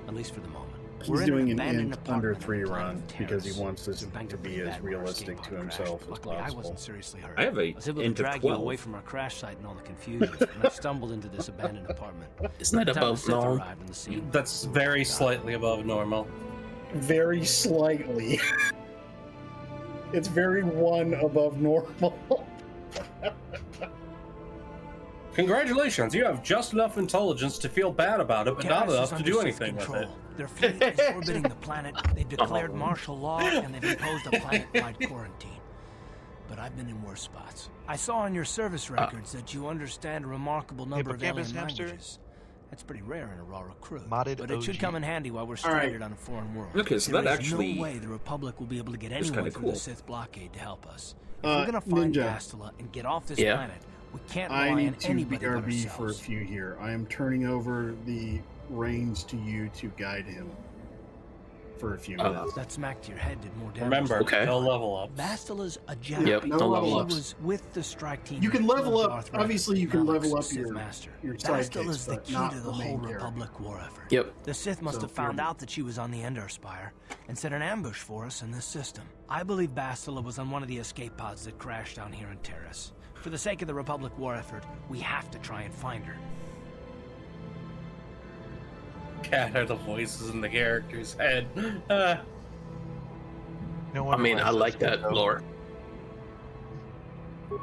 At least for the moment. He's We're in doing an abandoned int under apartment 3 on the run planet because he Terrace. wants this Spanked to her be pretty as bad when our realistic escape to pod crashed. himself as Luckily, I possible. wasn't seriously hurt. I have a I was able to int of drag you 12. away from our crash site in all the confusion, and I stumbled into this abandoned apartment. Isn't that By the time the above Sith norm? arrived on the scene, That's very slightly above normal. Very slightly. It's very 1 above normal. Congratulations, you have just enough intelligence to feel bad about it, but not Terrace enough is to do under Sith anything with it. control. Their fleet is orbiting the planet. They've declared martial law and they've imposed a planet-wide quarantine. But I've been in worse spots. I saw on your service records that you understand a remarkable number of alien Hippocampus hamster? languages. That's pretty rare in a raw recruit. Modded But it should OG. come in handy while we're All right. stranded on a foreign world. Okay, so There that is actually no way the Republic will be able to get is anyone kinda through cool. the Sith blockade to help us. If we're gonna find Ninja. Bastila and get off this Yeah. planet, we can't I rely on need to anybody but BRB for a ourselves. few here. I am turning over the reins to you to guide him for a few minutes. That smack to your head did more damage. Remember, Okay. no level up. Bastila's a Jedi. Yep, no no level level ups. He was with the strike team. You can that level killed up- Darth Revan, obviously you can Malak's level up Sith your master. sidekicks, Bastila's the but key not to the the main whole character. Republic war effort. Yep. The Sith must So have if you're- found out that she was on the Endar Spire and set an ambush for us in this system. I believe Bastila was on one of the escape pods that crashed down here in Terrace. For the sake of the Republic war effort, we have to try and find her. Cat are the voices in the character's head. No I wonder mean, why I it's like so that good, though. lore.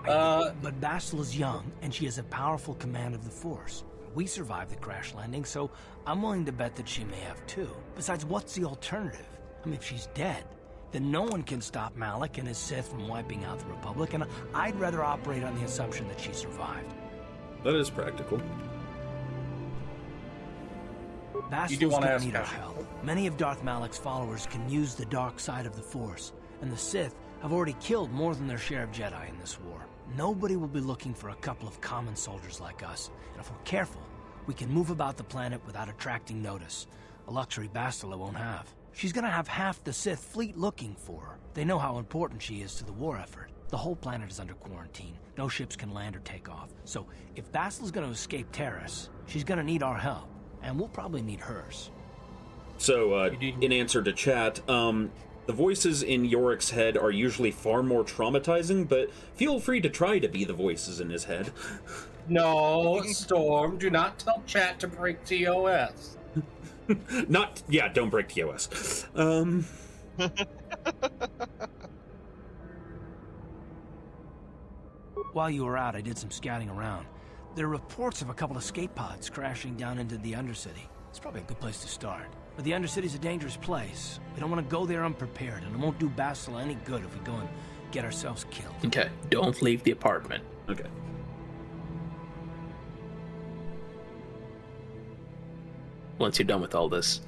But Bastila's young, and she has a powerful command of the Force. We survived the crash landing, so I'm willing to bet that she may have too. Besides, what's the alternative? I mean, if she's dead, then no one can stop Malak and his Sith from wiping out the Republic, and I'd rather operate on the assumption that she survived. That is practical. You do Bastila's wanna gonna ask need our her. help. Many of Darth Malak's followers can use the dark side of the Force, and the Sith have already killed more than their share of Jedi in this war. Nobody will be looking for a couple of common soldiers like us. And if we're careful, we can move about the planet without attracting notice. A luxury Bastila won't have. She's gonna have half the Sith fleet looking for her. They know how important she is to the war effort. The whole planet is under quarantine. No ships can land or take off. So if Bastila's gonna escape Terrace, she's gonna need our help. And we'll probably need hers. So, in answer to chat, the voices in Yorick's head are usually far more traumatizing, but feel free to try to be the voices in his head. No, Storm, do not tell chat to break TOS. Don't break TOS. While you were out, I did some scouting around. There are reports of a couple escape pods crashing down into the Undercity. It's probably a good place to start. But the Undercity's a dangerous place. We don't want to go there unprepared, and it won't do Bastila any good if we go and get ourselves killed. Okay, don't leave the apartment. Okay. Once you're done with all this.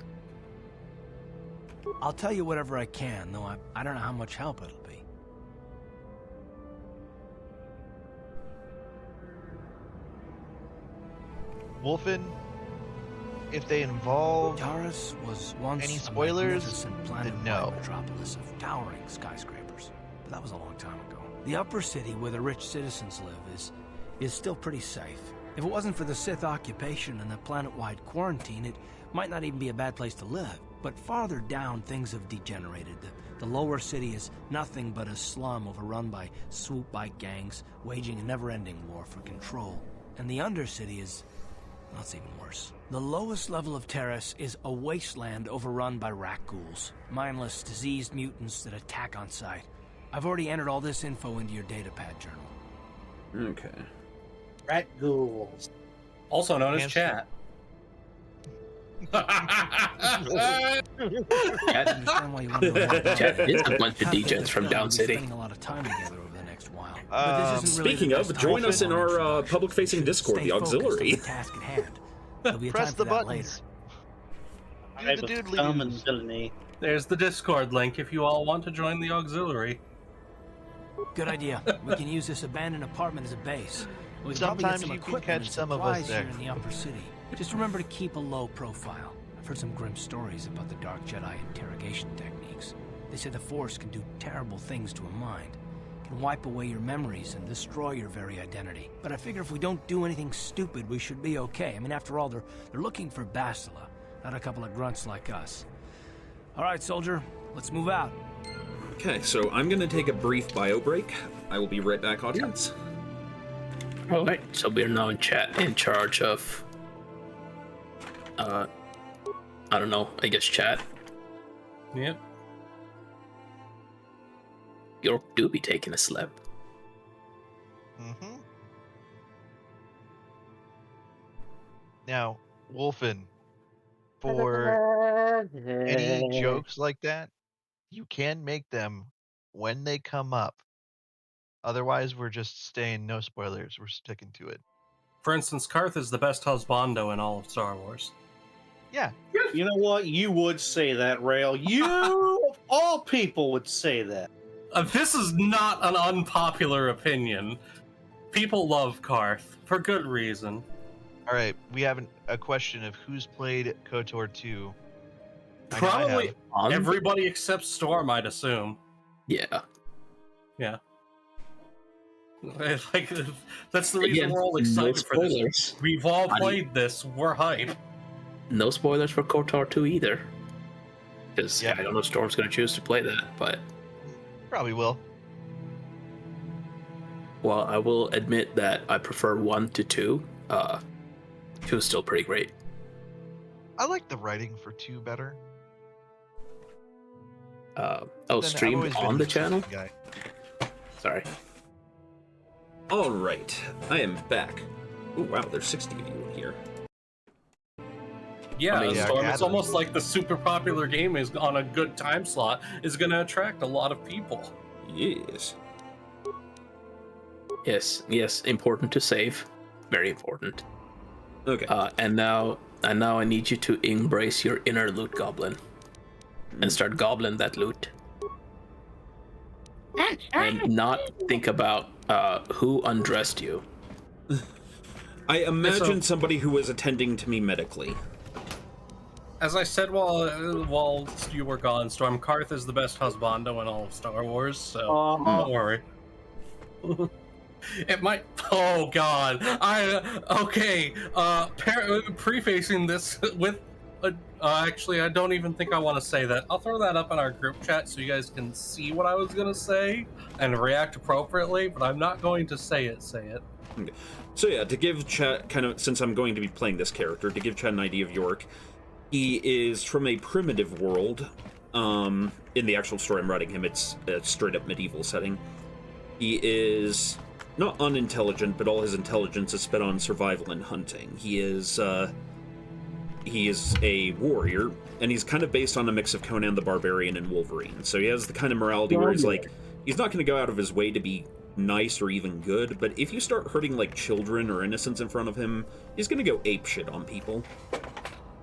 I'll tell you whatever I can, though I don't know how much help it'll be. Wolfen, if they involve Taurus was once any a spoilers, magnificent planet-wide no. metropolis of towering skyscrapers, but that was a long time ago. The upper city, where the rich citizens live, is still pretty safe. If it wasn't for the Sith occupation and the planet-wide quarantine, it might not even be a bad place to live. But farther down, things have degenerated. The lower city is nothing but a slum overrun by swoop bike gangs, waging a never-ending war for control. And the undercity is... well, it's even worse. The lowest level of Terrace is a wasteland overrun by rat ghouls. Mindless, diseased mutants that attack on sight. I've already entered all this info into your datapad journal. Okay. Rat ghouls. Also known as chat. I understand why you want to know more about Chat it. is a bunch of degens from down We'll be city. spending a lot of time together over the next while. But this isn't really Speaking the of, best join time us in for our introductions. public-facing Discord, Stay the focused on Auxiliary. the task at hand. There'll be a Press time the for that buttons. I Do the was doodly dumb and doos. villainy. There's the Discord link if you all want to join the auxiliary. Good idea. We can use this abandoned apartment as a base. We can probably get Sometimes some you can equipment catch and some of us supplies there. here in the upper city. Just remember to keep a low profile. I've heard some grim stories about the Dark Jedi interrogation techniques. They say the Force can do terrible things to a mind. It can wipe away your memories and destroy your very identity. But I figure if we don't do anything stupid, we should be okay. I mean, after all, they're looking for Bastila, not a couple of grunts like us. All right, soldier, let's move out. Okay, so I'm going to take a brief bio break. I will be right back, audience. All right, so we're now in charge of, I don't know, I guess chat. Yep. York do be taking a slap. Mm-hmm. Now, Wolfen, for any jokes like that, you can make them when they come up. Otherwise, we're just staying no spoilers. We're sticking to it. For instance, Karth is the best husbando in all of Star Wars. Yeah. You know what? You would say that, Rail. You, of all people, would say that. This is not an unpopular opinion. People love Karth, for good reason. All right, we have a question of who's played KOTOR 2. I know I Probably have. everybody except Storm, I'd assume. Yeah. Yeah. Like, that's the reason Again, we're all no excited for this. spoilers. We've all played this. We're hype. No spoilers for KOTOR 2 either. Because Yeah. I don't know if Storm's going to choose to play that, but... Probably will. Well, I will admit that I prefer 1 to 2. 2 is still pretty great. I like the writing for 2 better. Oh, I've streamed always been on a the channel? guy. Sorry. All right, I am back. Oh wow, there's 60 of you in here. Yeah, I mean, Storm, yeah, it's almost like the super popular game is on a good time slot is going to attract a lot of people. Yes. Yes, important to save. Very important. Okay. And now I need you to embrace your inner loot goblin. And start goblin that loot. and not think about who undressed you. I imagine somebody who was attending to me medically. As I said while you were gone, Stormkarth is the best husbando in all of Star Wars, so don't worry. It might. Oh God! Prefacing this with. Actually, I don't even think I want to say that. I'll throw that up in our group chat so you guys can see what I was gonna say and react appropriately. But I'm not going to say it. Okay. So yeah, to give chat kind of, since I'm going to be playing this character, to give chat an idea of Yorick. He is from a primitive world. In the actual story I'm writing him, it's a straight-up medieval setting. He is not unintelligent, but all his intelligence is spent on survival and hunting. He is a warrior, and he's kind of based on a mix of Conan the Barbarian and Wolverine. So he has the kind of morality where he's like, he's not going to go out of his way to be nice or even good, but if you start hurting like children or innocents in front of him, he's going to go apeshit on people.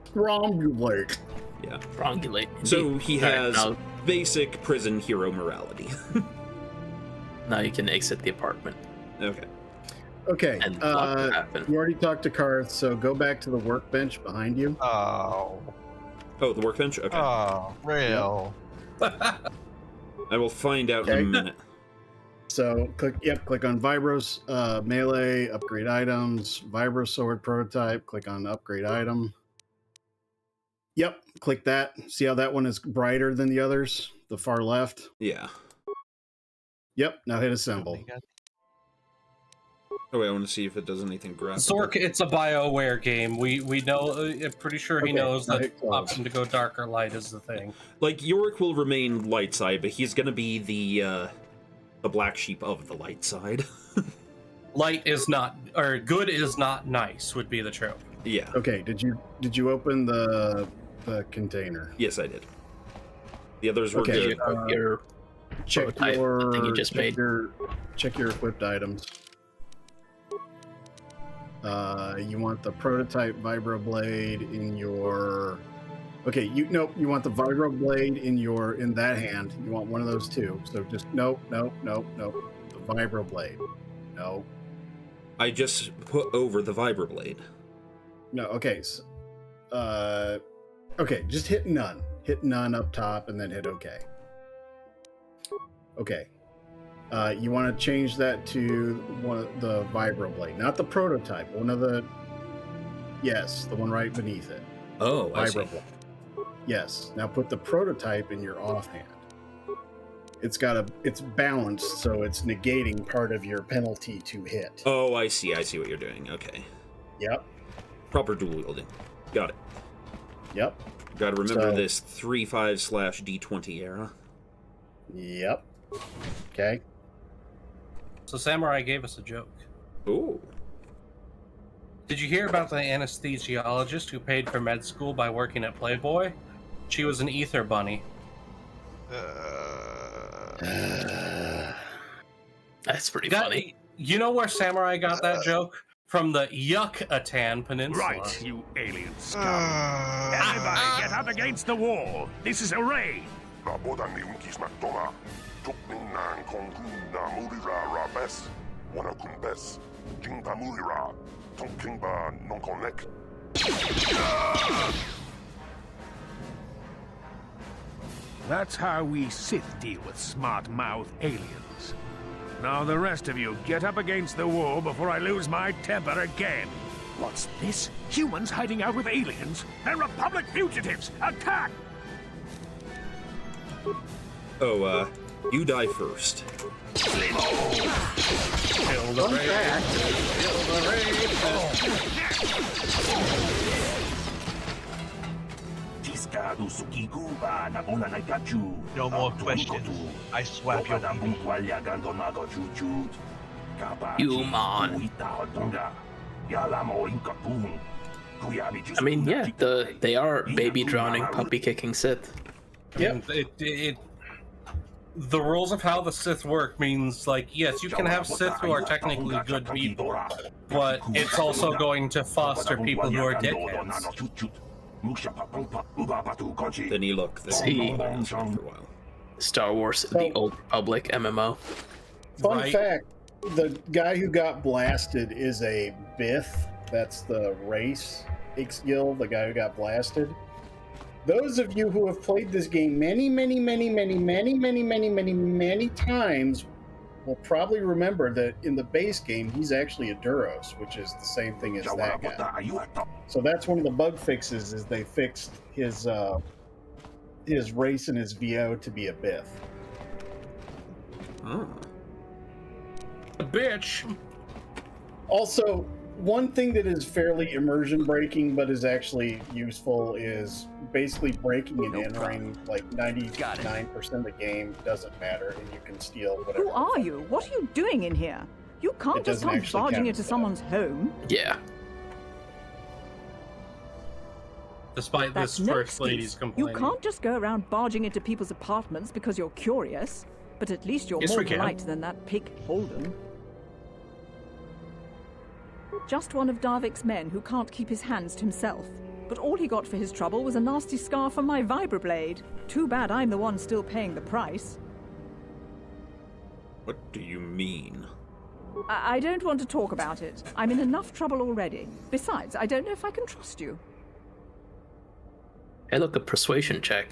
Strongulate. Yeah. Strongulate. So he has basic prison hero morality. Now you can exit the apartment. Okay. Okay. And what will happen? You already talked to Karth, so go back to the workbench behind you. Oh. Oh, the workbench? Okay. Oh, real. I will find out in a minute. So click on Vibros melee, upgrade items, Vibro sword prototype, click on upgrade item. Yep, click that. See how that one is brighter than the others? The far left? Yeah. Yep, now hit assemble. Oh wait, I want to see if it does anything graphical. Zork, it's a BioWare game. We know. I'm pretty sure he knows that option to go dark or light is the thing. Like, Yorick will remain light side, but he's gonna be the black sheep of the light side. Light is not, or good is not nice would be the trope. Yeah. Okay, did you open the container? Yes, I did. The others were okay, good. Check your equipped items. You want the prototype vibroblade in your. Okay, you want the vibroblade in that hand. You want one of those two. So just nope. The vibroblade. No. I just put over the vibroblade. No. Okay. Okay. Just hit none. Hit none up top, and then hit OK. Okay. You want to change that to one of the vibroblade, not the prototype. One of the. Yes, the one right beneath it. Oh, I see. Vibroblade. Yes. Now put the prototype in your offhand. It's balanced, so it's negating part of your penalty to hit. Oh, I see what you're doing. Okay. Yep. Proper dual wielding. Got it. Yep. Got to remember this 3.5/D20 era. Yep. Okay. So Samurai gave us a joke. Ooh. Did you hear about the anesthesiologist who paid for med school by working at Playboy? She was an ether bunny. That's pretty funny. You know where Samurai got that joke? From the Yucatan Peninsula. Right, you alien scum. Everybody get up against the wall. This is a raid. That's how we Sith deal with smart-mouth aliens. Now the rest of you, get up against the wall before I lose my temper again. What's this? Humans hiding out with aliens? They're Republic fugitives! Attack! Oh, you die first. Kill the raid. Kill the raid. No more questions. I swap your Human. I mean, yeah, they are baby drowning, puppy kicking Sith. Yep. The rules of how the Sith work means, like, yes, you can have Sith who are technically good people, but it's also going to foster people who are dickheads. Then you look. After a while. Star Wars: The Old Republic MMO. Fun fact: the guy who got blasted is a Bith. That's the race Ixgil, the guy who got blasted. Those of you who have played this game many times will probably remember that in the base game, he's actually a Duros, which is the same thing as that guy. So that's one of the bug fixes, is they fixed his race and his VO to be a Bith. Oh. A bitch. Also, one thing that is fairly immersion breaking but is actually useful is basically breaking and entering like 99% of the game doesn't matter, and you can steal whatever. Who are you? What are you doing in here? You can't It just doesn't come actually barging count into as that. someone's home. Yeah. Despite That's this no first lady's excuse. complaining. You can't just go around barging into people's apartments because you're curious. But at least you're Yes, more we can. polite than that pig Holden. Just one of Darvik's men who can't keep his hands to himself. But all he got for his trouble was a nasty scar from my vibroblade. Too bad I'm the one still paying the price. What do you mean? I don't want to talk about it. I'm in enough trouble already. Besides, I don't know if I can trust you. Hey, look, a persuasion check.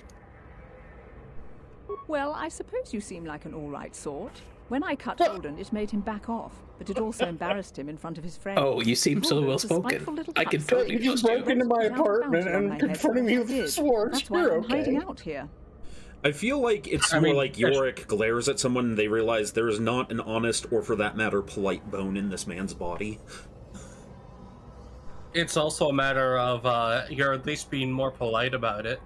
Well, I suppose you seem like an all-right sort. When I cut Holden, it made him back off, but it also embarrassed him in front of his friends. Oh, you seem so Holden's a well-spoken. spiteful little I can cunt. totally You just trust you. broke into my Without a apartment bounty on and my head, confronting so me I with did. swords. That's why You're I'm hiding okay. out here. I feel like it's more like Yorick glares at someone and they realize there is not an honest, or for that matter, polite bone in this man's body. It's also a matter of you're at least being more polite about it.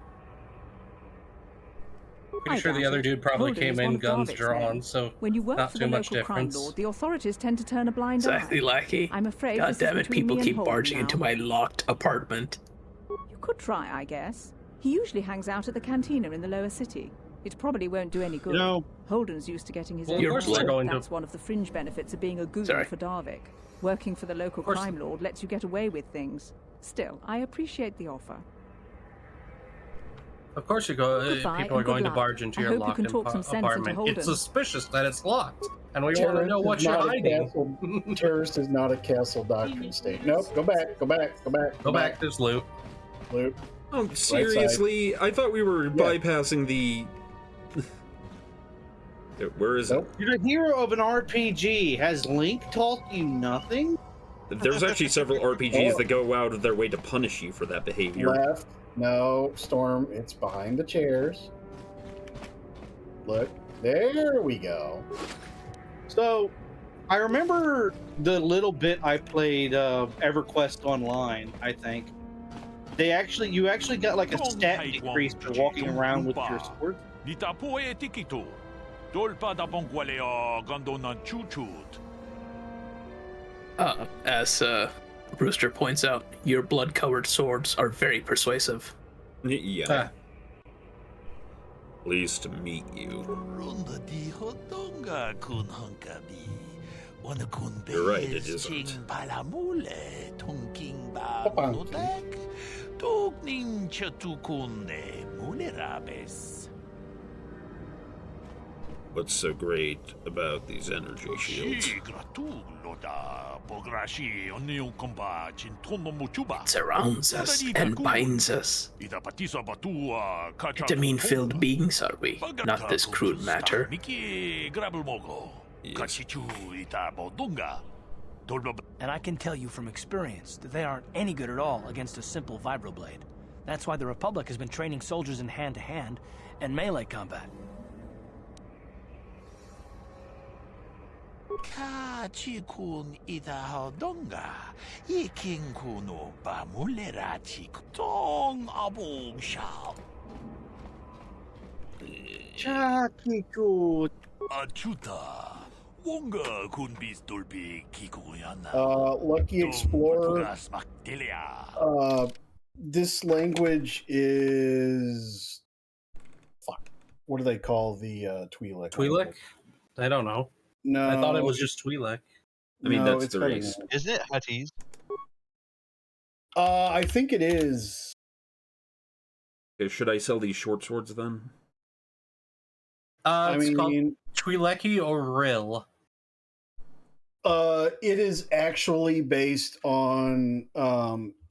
Pretty sure the other dude probably Holden came is one in of guns Darvik's drawn, men. so When you work not for too the much local crime difference. lord, the authorities tend to turn a blind Exactly, eye. Lackey. I'm afraid God this is damn it, between people me and keep Holden barging now. into my locked apartment. You could try, I guess. He usually hangs out at the cantina in the lower city. It probably won't do any good. You know, Holden's used to getting his Well, own of course they're money. going to- That's one of the fringe benefits of being a goon Sorry. for Darvik. Working for the local course- crime lord lets you get away with things. Still, I appreciate the offer. Of course, you go. Goodbye People are and good going to luck. barge into I your hope you locked can talk some sense into apartment. Holden. It's suspicious that it's locked, and we want to Terrorist know is what you're not a hiding. castle- Terrorist is not a castle doctrine state. Nope, go back, go back, go back. Go back. There's loot. Loot. Oh, seriously? I thought we were bypassing the... Where is it? You're the hero of an RPG. Has Link taught you nothing? There's actually several RPGs that go out of their way to punish you for that behavior. Left. No, Storm, it's behind the chairs. Look, there we go. So, I remember the little bit I played EverQuest Online, I think. You actually got like a stat decrease for walking around with your sword. As Rooster points out, your blood-covered swords are very persuasive. Yeah. Pleased to meet you. You're right, it isn't. What's so great about these energy shields? It surrounds us and binds us. Vitamine-filled beings are we, not this crude matter. And I can tell you from experience that they aren't any good at all against a simple vibroblade. That's why the Republic has been training soldiers in hand-to-hand and melee combat. Lucky Explorer. This language is... Fuck. What do they call the Twi'lek? Twi'lek? I don't know. No. I thought it was just Twi'lek. I mean, No, that's it's the better race. than Isn't it Huttese? I think it is. Okay, should I sell these short swords then? It's called Twi'leki or Rill. It is actually based on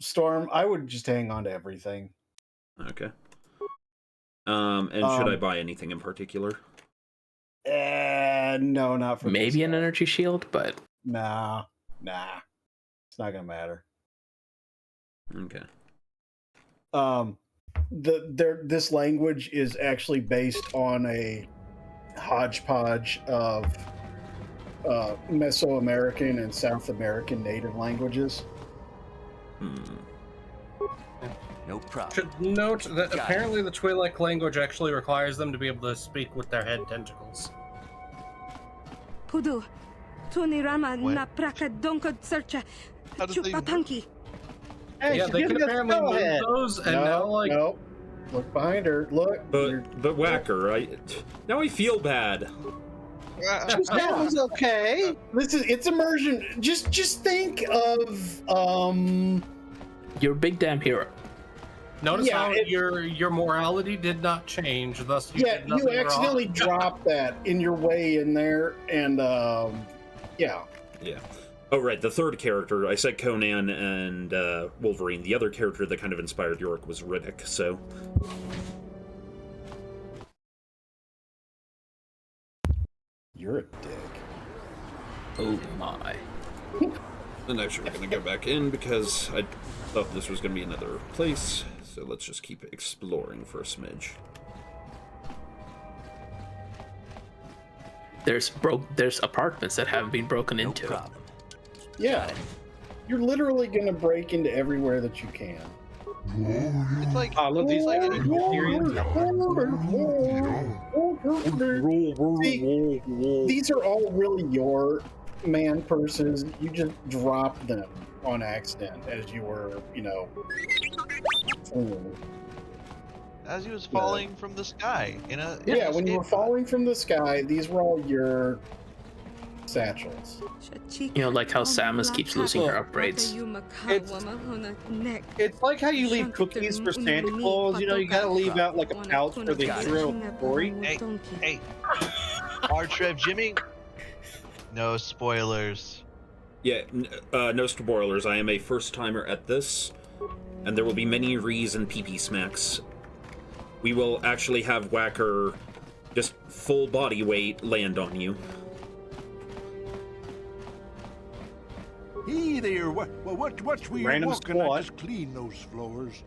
Storm. I would just hang on to everything. Okay. And should I buy anything in particular? No, not for maybe an energy shield, but nah, it's not gonna matter. Okay. This language is actually based on a hodgepodge of Mesoamerican and South American native languages. No problem. Should note that apparently the Twi'lek language actually requires them to be able to speak with their head tentacles. Pudu, Tunirama na praka donkod searcha, chupatanki. Hey, yeah, they can apparently move those, and now like no. Look behind her. Look. But Whacker, now I feel bad. That was okay. It's immersion. Just think of you're a big damn hero. Notice how your morality did not change, thus you did nothing you accidentally wrong. dropped that in your way in there, and yeah. Oh right, the third character I said Conan and Wolverine. The other character that kind of inspired York was Riddick. So you're a dick. Oh my. And actually, we're gonna go back in because I thought this was gonna be another place. So let's just keep exploring for a smidge. There's apartments that haven't been broken into. Problem. Yeah, you're literally gonna break into everywhere that you can. It's like look, these like these are all really your man purses. You just dropped them on accident as you were, as he was falling from the sky in a when you were falling from the sky, these were all your satchels. Like how Samus keeps losing her upgrades. It's like how you leave cookies for Santa Claus. You gotta leave out like a pouch for the hero story. Hey, Arch Rev Jimmy. No spoilers. Yeah, no spoilers. I am a first timer at this, and there will be many rees and pee-pee smacks. We will actually have Whacker just full body weight land on you. Hey there, what were you Random walking? I squad. just clean those floors.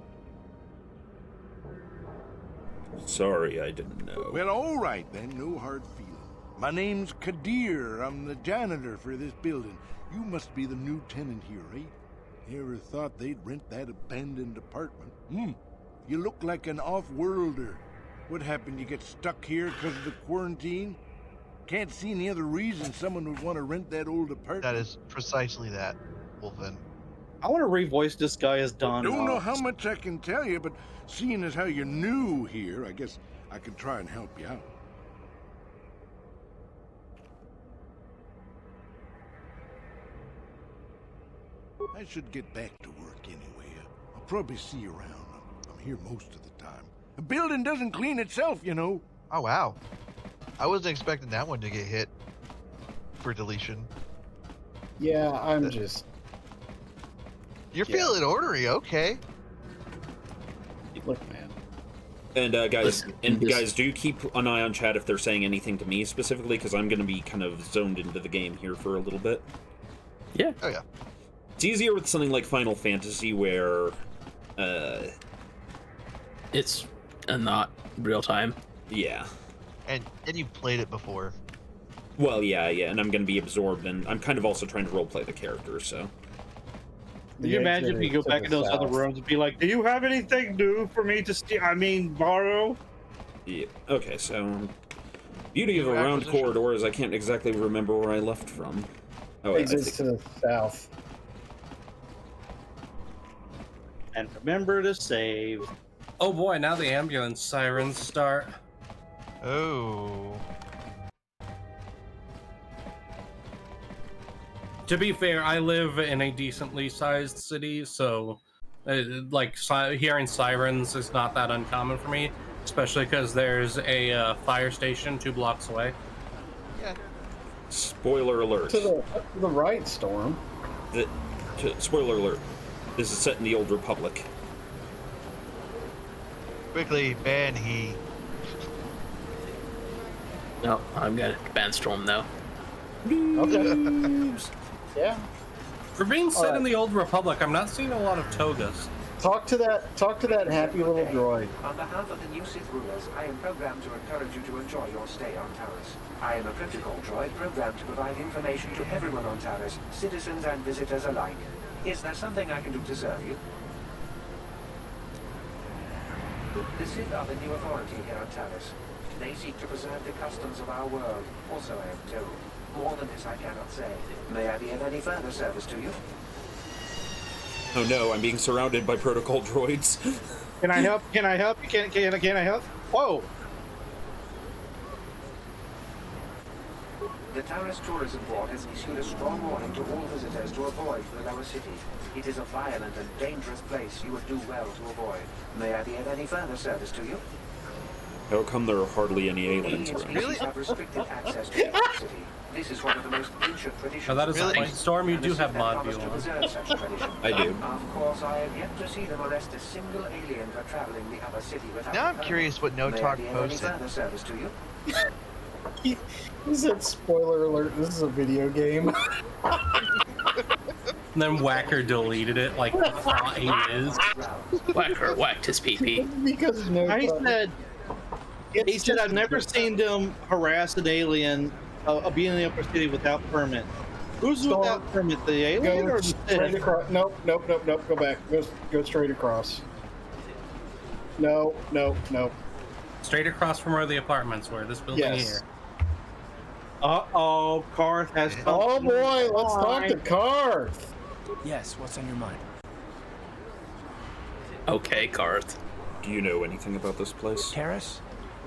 Sorry, I didn't know. Well, all right then, no hard feelings. My name's Kadir. I'm the janitor for this building. You must be the new tenant here, eh? Never thought they'd rent that abandoned apartment. You look like an off-worlder. What happened? You get stuck here because of the quarantine? Can't see any other reason someone would want to rent that old apartment. That is precisely that, Wolfen. I want to revoice this guy as Don. Don't know how much I can tell you, but seeing as how you're new here, I guess I could try and help you out. I should get back to work anyway. I'll probably see you around. I'm here most of the time. The building doesn't clean itself, you know. Oh, wow. I wasn't expecting that one to get hit for deletion. Yeah, I'm just... You're feeling ornery, okay. Look, man. And guys, do keep an eye on chat if they're saying anything to me specifically, because I'm going to be kind of zoned into the game here for a little bit. Yeah. Oh, yeah. It's easier with something like Final Fantasy where... It's not real time. Yeah. And you've played it before. Well, yeah, and I'm going to be absorbed, and I'm kind of also trying to roleplay the character, so... Can you imagine if you go back in those other rooms and be like, do you have anything new for me to borrow? Yeah, okay, so... Beauty of a round corridor is I can't exactly remember where I left from. Oh, Exits to the south. And remember to save. Oh boy, now the ambulance sirens start. Oh. To be fair, I live in a decently sized city, so hearing sirens is not that uncommon for me. Especially because there's a fire station 2 blocks away. Yeah. Spoiler alert. To the right, Storm. Spoiler alert. This is set in the Old Republic. Quickly ban he. No, I'm gonna ban Storm now. Okay. Yeah. For being set in the Old Republic, I'm not seeing a lot of togas. Talk to that happy little droid. On behalf of the new Sith rulers, I am programmed to encourage you to enjoy your stay on Taris. I am a protocol droid programmed to provide information to everyone on Taris, citizens and visitors alike. Is there something I can do to serve you? The Sith are the new authority here on Taris. They seek to preserve the customs of our world. Also, I am told. More than this I cannot say. May I be of any further service to you? Oh no, I'm being surrounded by protocol droids. Can I help? Can I help? Can I help? Whoa! The Taris Tourism Board has issued a strong warning to all visitors to avoid the lower city. It is a violent and dangerous place you would do well to avoid. May I be of any further service to you? How come there are hardly any aliens around? Really? Have restricted access to the city. This is one of the most ancient traditions. Now that is a point. Storm, you do have mod view on. I do. Of course, I have yet to see them arrest a single alien for traveling the other city without. Now I'm curious what No Talk posted. Further service to you? He said, spoiler alert, this is a video game. And then Whacker deleted it like the thought he is. Whacker whacked his PP. Because he said I've never seen them harass an alien be in the upper city without permit. Who's without permit? The alien or the straight across? Nope. Go back. Go straight across. No. Straight across from where the apartments were. This building here. Uh-oh, Karth has. Oh boy, let's talk to Karth. Yes, what's on your mind? Okay, Karth. Do you know anything about this place? Taris?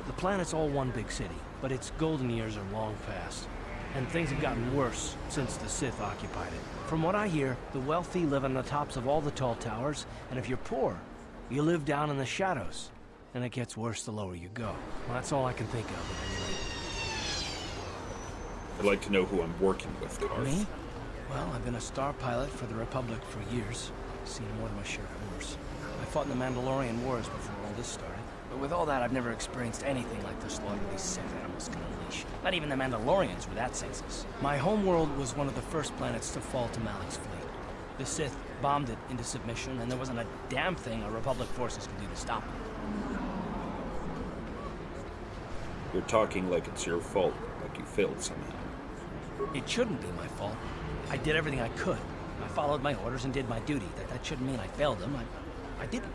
The planet's all one big city, but its golden years are long past. And things have gotten worse since the Sith occupied it. From what I hear, the wealthy live on the tops of all the tall towers, and if you're poor, you live down in the shadows. And it gets worse the lower you go. Well, that's all I can think of at any rate. I'd like to know who I'm working with, Karth. Me? Well, I've been a star pilot for the Republic for years. Seen more than my share of wars. I fought in the Mandalorian Wars before all this started. But with all that, I've never experienced anything like the slaughter these Sith animals can unleash. Not even the Mandalorians were that senseless. My homeworld was one of the first planets to fall to Malik's fleet. The Sith bombed it into submission, and there wasn't a damn thing our Republic forces could do to stop it. You're talking like it's your fault, like you failed somehow. It shouldn't be my fault. I did everything I could. I followed my orders and did my duty. That shouldn't mean I failed them. I didn't.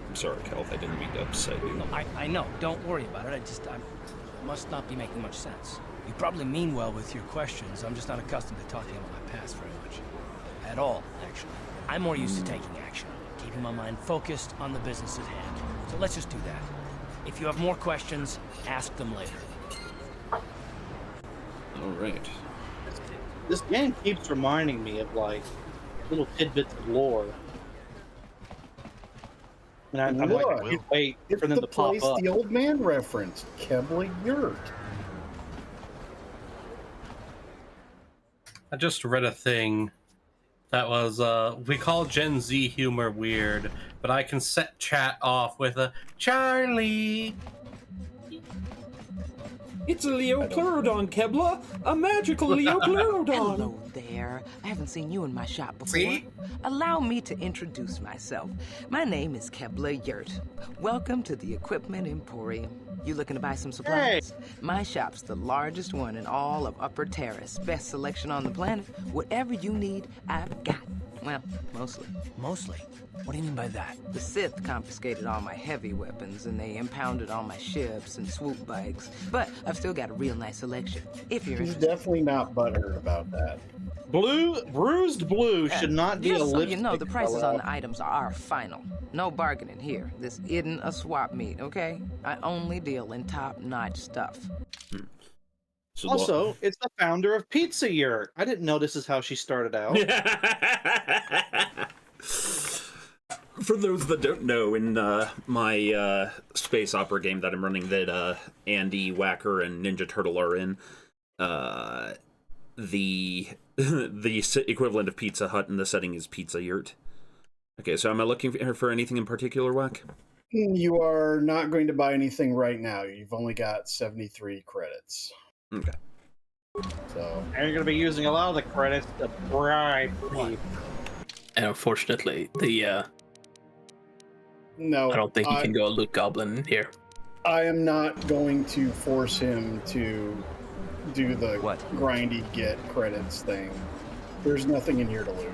I'm sorry, Calth. I didn't mean to upset you. No, I know. Don't worry about it. I must not be making much sense. You probably mean well with your questions. I'm just not accustomed to talking about my past very much. At all, actually. I'm more used to taking action, keeping my mind focused on the business at hand. So let's just do that. If you have more questions, ask them later. All right. This game keeps reminding me of like little tidbits of lore. And I'm like, I can't wait for them to pop place up. The old man referenced, Kebla Yurt. I just read a thing that was, we call Gen Z humor weird, but I can set chat off with a Charlie. It's a Leopleurodon, Kebla! A magical Leopleurodon! Hello there. I haven't seen you in my shop before. See? Allow me to introduce myself. My name is Kebla Yurt. Welcome to the Equipment Emporium. You looking to buy some supplies? Hey. My shop's the largest one in all of Upper Terrace. Best selection on the planet. Whatever you need, I've got. Well, mostly. Mostly? What do you mean by that? The Sith confiscated all my heavy weapons, and they impounded all my ships and swoop bikes. But I've still got a real nice selection, if you're interested. Definitely not butthurt about that. Bruised blue should not be a just so lipstick you know, the prices color. on the items are final. No bargaining here. This isn't a swap meet, okay? I only deal in top-notch stuff. So Also, it's the founder of Pizza Yurt. I didn't know this is how she started out. For those that don't know, in my space opera game that I'm running that Andy, Whacker, and Ninja Turtle are in, the equivalent of Pizza Hut in the setting is Pizza Yurt. Okay, so am I looking for anything in particular, Whack? You are not going to buy anything right now. You've only got 73 credits. Okay. So, and you're going to be using a lot of the credits to bribe people. And unfortunately, no, I don't think he can go loot goblin here. I am not going to force him to do the grindy get credits thing. There's nothing in here to loot.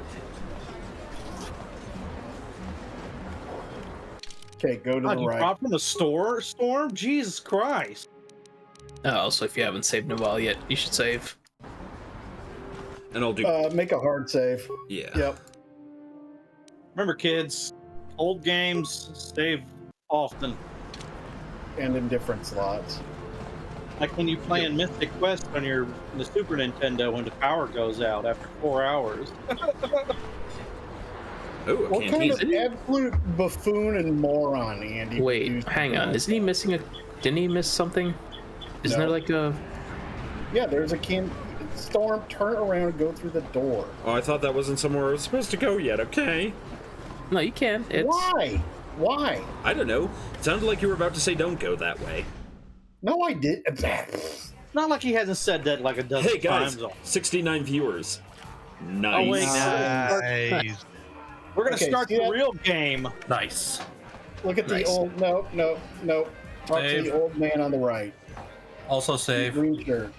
Okay, go to the You right. dropped from the store, Storm? Jesus Christ. Also, if you haven't saved in a while yet, you should save. And I'll do... make a hard save. Yeah. Yep. Remember, kids, old games save often. And in different slots. Like when you play in Mystic Quest on the Super Nintendo when the power goes out after 4 hours. Ooh, what kind of absolute buffoon and moron, Andy? Wait, hang on. Isn't he missing a... Didn't he miss something? Isn't there like a... Yeah, there's a Storm, turn around and go through the door. Oh, I thought that wasn't somewhere I was supposed to go yet, okay. No, you can. Why? Why? I don't know. It sounded like you were about to say don't go that way. No, I did. Not like he hasn't said that like a dozen Hey, guys, times. 69 viewers. Nice. Oh, wait, Nice. We're going to start the real game. Nice. Look at the old... No. Talk to the old man on the right. Also save. Green shirt.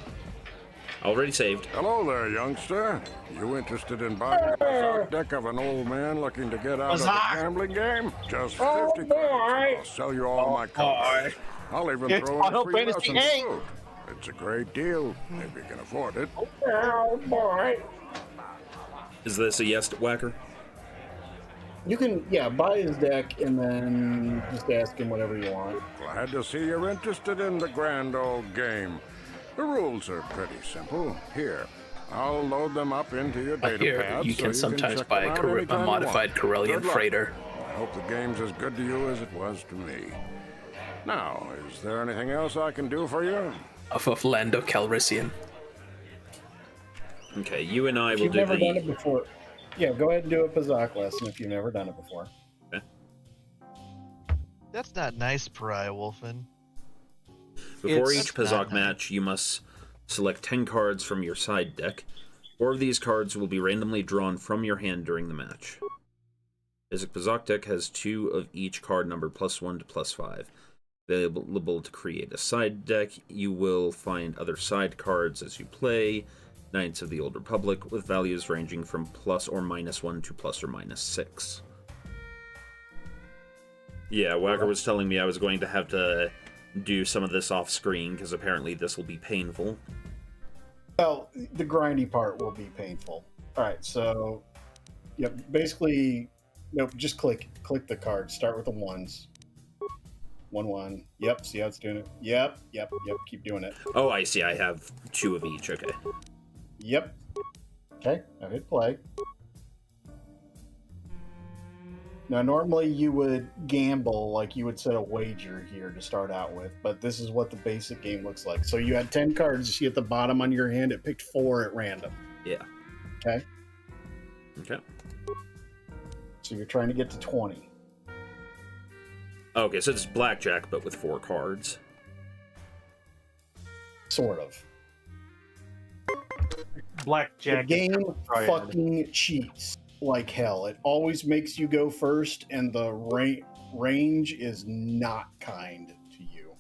Already saved. Hello there, youngster. You interested in buying a bizarre deck of an old man looking to get out of the gambling game? Just 50 credits. I'll sell you all my cards. I'll even It's throw in Final a free Fantasy lesson to VIII. boot. It's a great deal, if you can afford it. Oh, boy. Is this a yes, Whacker? You can, buy his deck and then just ask him whatever you want. Glad to see you're interested in the grand old game. The rules are pretty simple. Here, I'll load them up into your data Here, pad you can so sometimes check buy them out a anytime you modified want. Corellian Good luck. freighter. I hope the game's as good to you as it was to me. Now, is there anything else I can do for you? Off of Lando Calrissian. Okay, you and I If will you've do never done the... it before, go ahead and do a Pazak lesson if you've never done it before. Okay. That's not nice, Pariah Wolfen. Before each Pazak match, you must select 10 cards from your side deck. 4 of these cards will be randomly drawn from your hand during the match. Basic Pazak deck has 2 of each card number +1 to +5. Available to create a side deck, you will find other side cards as you play. Knights of the Old Republic, with values ranging from ±1 to ±6. Yeah, Whacker was telling me I was going to have to do some of this off screen because apparently this will be painful. Well, the grindy part will be painful. All right, so basically, just click the card. Start with the ones. 1-1. Yep, see how it's doing it? Yep. Keep doing it. Oh, I see. I have 2 of each. Okay. Yep. Okay, now hit play. Now, normally you would gamble, like you would set a wager here to start out with, but this is what the basic game looks like. So you had 10 cards. You see at the bottom on your hand, it picked 4 at random. Yeah. Okay? Okay. So you're trying to get to 20. Okay, so it's blackjack, but with 4 cards. Sort of. Blackjack. The game fucking cheats like hell. It always makes you go first, and the range is not kind to you.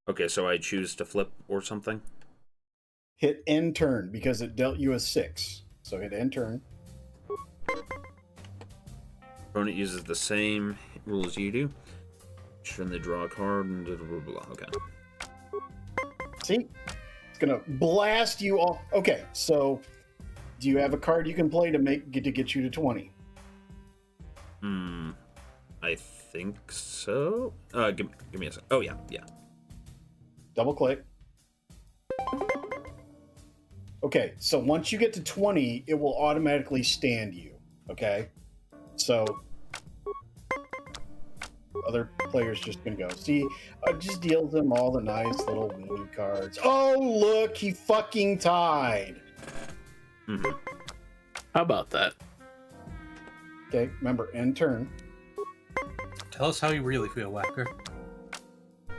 Okay, so I choose to flip or something? Hit end turn because it dealt you a 6. So hit end turn. Opponent uses the same rules you do. Then they draw a card and blah, blah, blah. Okay. See? It's gonna blast you off. Okay, so do you have a card you can play to get you to 20? I think so. Give me a sec. Oh, yeah. Double click. Okay, so once you get to 20, it will automatically stand you. Okay? So other players just gonna go. See, just deals them all the nice little weenie cards. Oh, look, he fucking tied. Mm-hmm. How about that? Okay, remember, end turn. Tell us how you really feel, Whacker.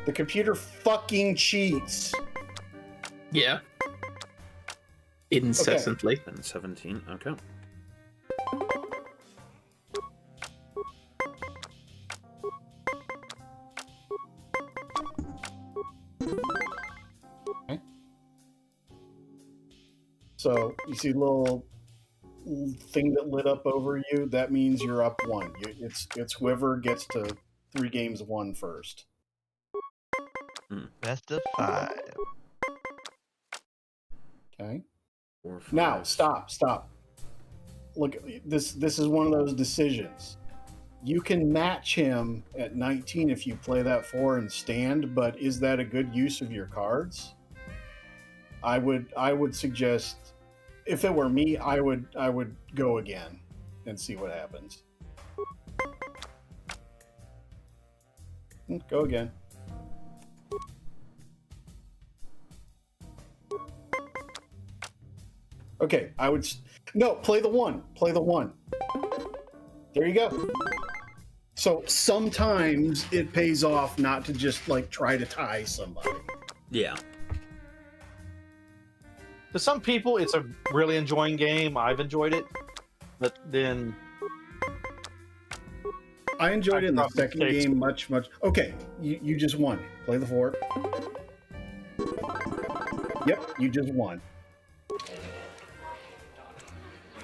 The computer fucking cheats. Yeah. Incessantly. Okay. And 17, okay. So you see a little thing that lit up over you. That means you're up 1. It's whoever gets to 3 games won first. Best of 5. Okay. 4, 5. Now stop. Look, this is one of those decisions. You can match him at 19 if you play that 4 and stand, but is that a good use of your cards? I would suggest, if it were me, I would go again and see what happens. Go again. Okay, play the 1. Play the 1. There you go. So sometimes it pays off not to just try to tie somebody. Yeah. To some people, it's a really enjoying game. I've enjoyed it, but then I enjoyed it in the second game much. Okay, you just won. Play the 4. Yep, you just won.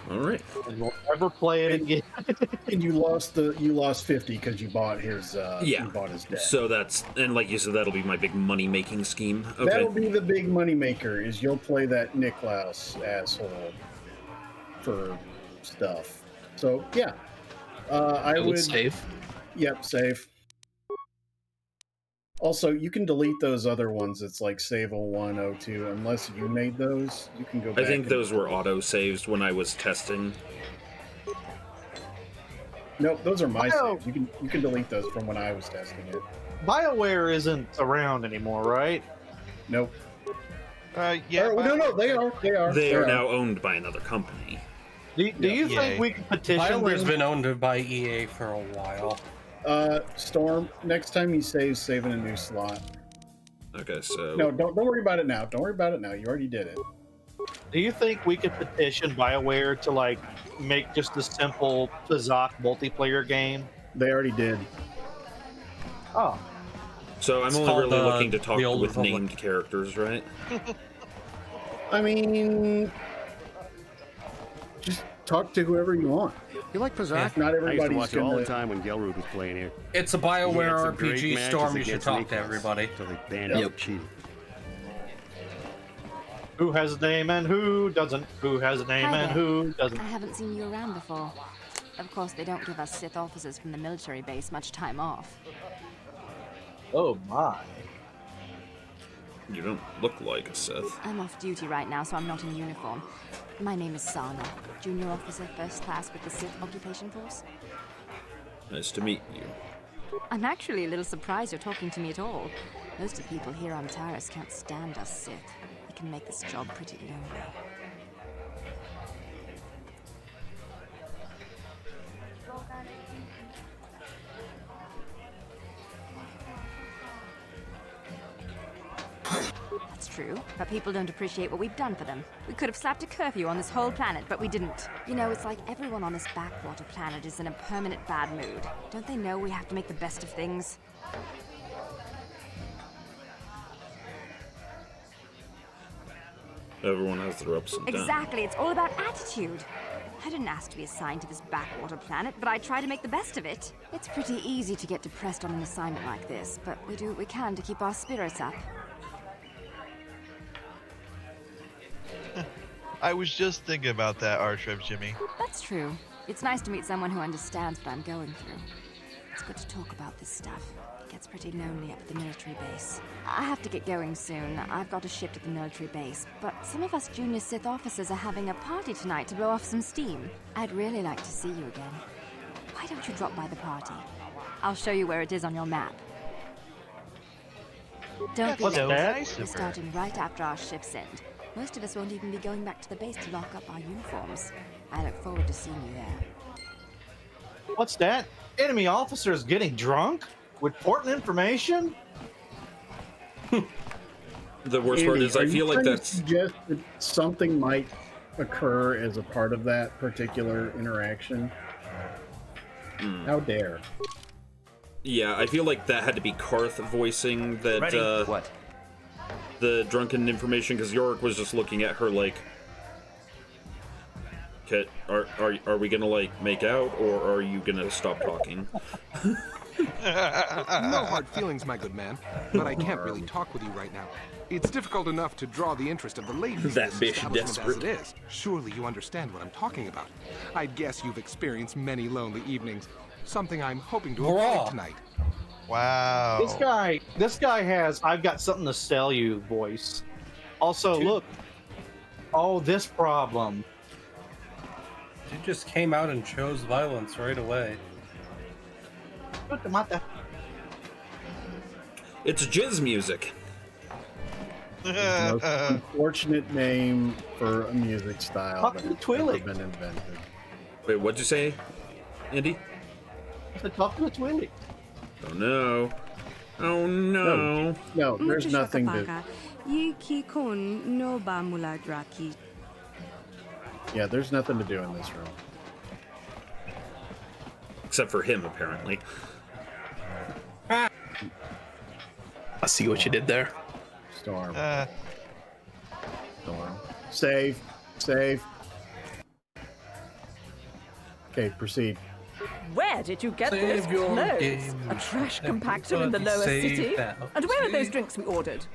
All right. And we'll never play it again. And you lost 50 because you bought his you bought his deck. So and like you said, that'll be my big money making scheme. Okay. That'll be the big money maker. Is you'll play that Niklaus asshole for stuff. So yeah, I would save. Yep, save. Also, you can delete those other ones. It's like save 01, 02. Unless you made those, you can go back. I think those were auto saves when I was testing. Nope, those are my saves. You can delete those from when I was testing it. BioWare isn't around anymore, right? Nope. Yeah. No, they are. They are now owned by another company. Do you think we can petition? BioWare's been owned by EA for a while. Storm, next time you save in a new slot. Okay, so... No, don't worry about it now. Don't worry about it now. You already did it. Do you think we could petition BioWare to, make just a simple Tazak multiplayer game? They already did. Oh. So I'm only really looking to talk with named characters, right? I mean... Just talk to whoever you want. You like Pazak? Not everybody's I used to watch it all gonna- the time when Gelrud was playing here. It's a He had BioWare some great RPG, matches Storm. You should against talk to Niklaus everybody. until they banned him for cheating. Who has a name and who doesn't? Who has a name Hi and there. who doesn't? I haven't seen you around before. Of course, they don't give us Sith officers from the military base much time off. Oh my. You don't look like a Sith. I'm off duty right now, so I'm not in uniform. My name is Sana, junior officer, first class with the Sith Occupation Force. Nice to meet you. I'm actually a little surprised you're talking to me at all. Most of the people here on Taris can't stand us Sith. We can make this job pretty lonely. That's true, but people don't appreciate what we've done for them. We could have slapped a curfew on this whole planet, but we didn't. You know, it's like everyone on this backwater planet is in a permanent bad mood. Don't they know we have to make the best of things? Everyone has their ups and downs. Exactly, it's all about attitude. I didn't ask to be assigned to this backwater planet, but I try to make the best of it. It's pretty easy to get depressed on an assignment like this, but we do what we can to keep our spirits up. I was just thinking about that, Artrip, Jimmy. That's true. It's nice to meet someone who understands what I'm going through. It's good to talk about this stuff. It gets pretty lonely up at the military base. I have to get going soon. I've got a shift at the military base, but some of us junior Sith officers are having a party tonight to blow off some steam. I'd really like to see you again. Why don't you drop by the party? I'll show you where it is on your map. Don't be late. We're starting right after our shifts end. Most of us won't even be going back to the base to lock up our uniforms. I look forward to seeing you there. What's that? Enemy officers getting drunk? With important information? The worst part is I feel like that's... suggest that something might occur as a part of that particular interaction? How dare. Yeah, I feel like that had to be Karth voicing that, What? the drunken information, because Yorick was just looking at her like, "Kit, are we gonna, like, make out, or are you gonna stop talking?" No hard feelings, my good man, but I can't really talk with you right now. It's difficult enough to draw the interest of the ladies That in this bitch establishment desperate. as it is. Surely you understand what I'm talking about. I guess you've experienced many lonely evenings, something I'm hoping to avoid tonight. Wow. This guy has "I've got something to sell you" voice. Also, look. Oh, this problem. She just came out and chose violence right away. It's jizz music. The most unfortunate name for a music style Talk that to the has Twilly. ever been invented. Wait, what'd you say, Andy? I said, talk to the Twilly. Oh no. Oh no. No, there's nothing to... Yeah, there's nothing to do in this room. Except for him, apparently. I see what you did there. Storm. Storm. Save. Save. Okay, proceed. Where did you get Save those your clothes? game. A trash compactor in the lower Save city? that. And where are those drinks we ordered?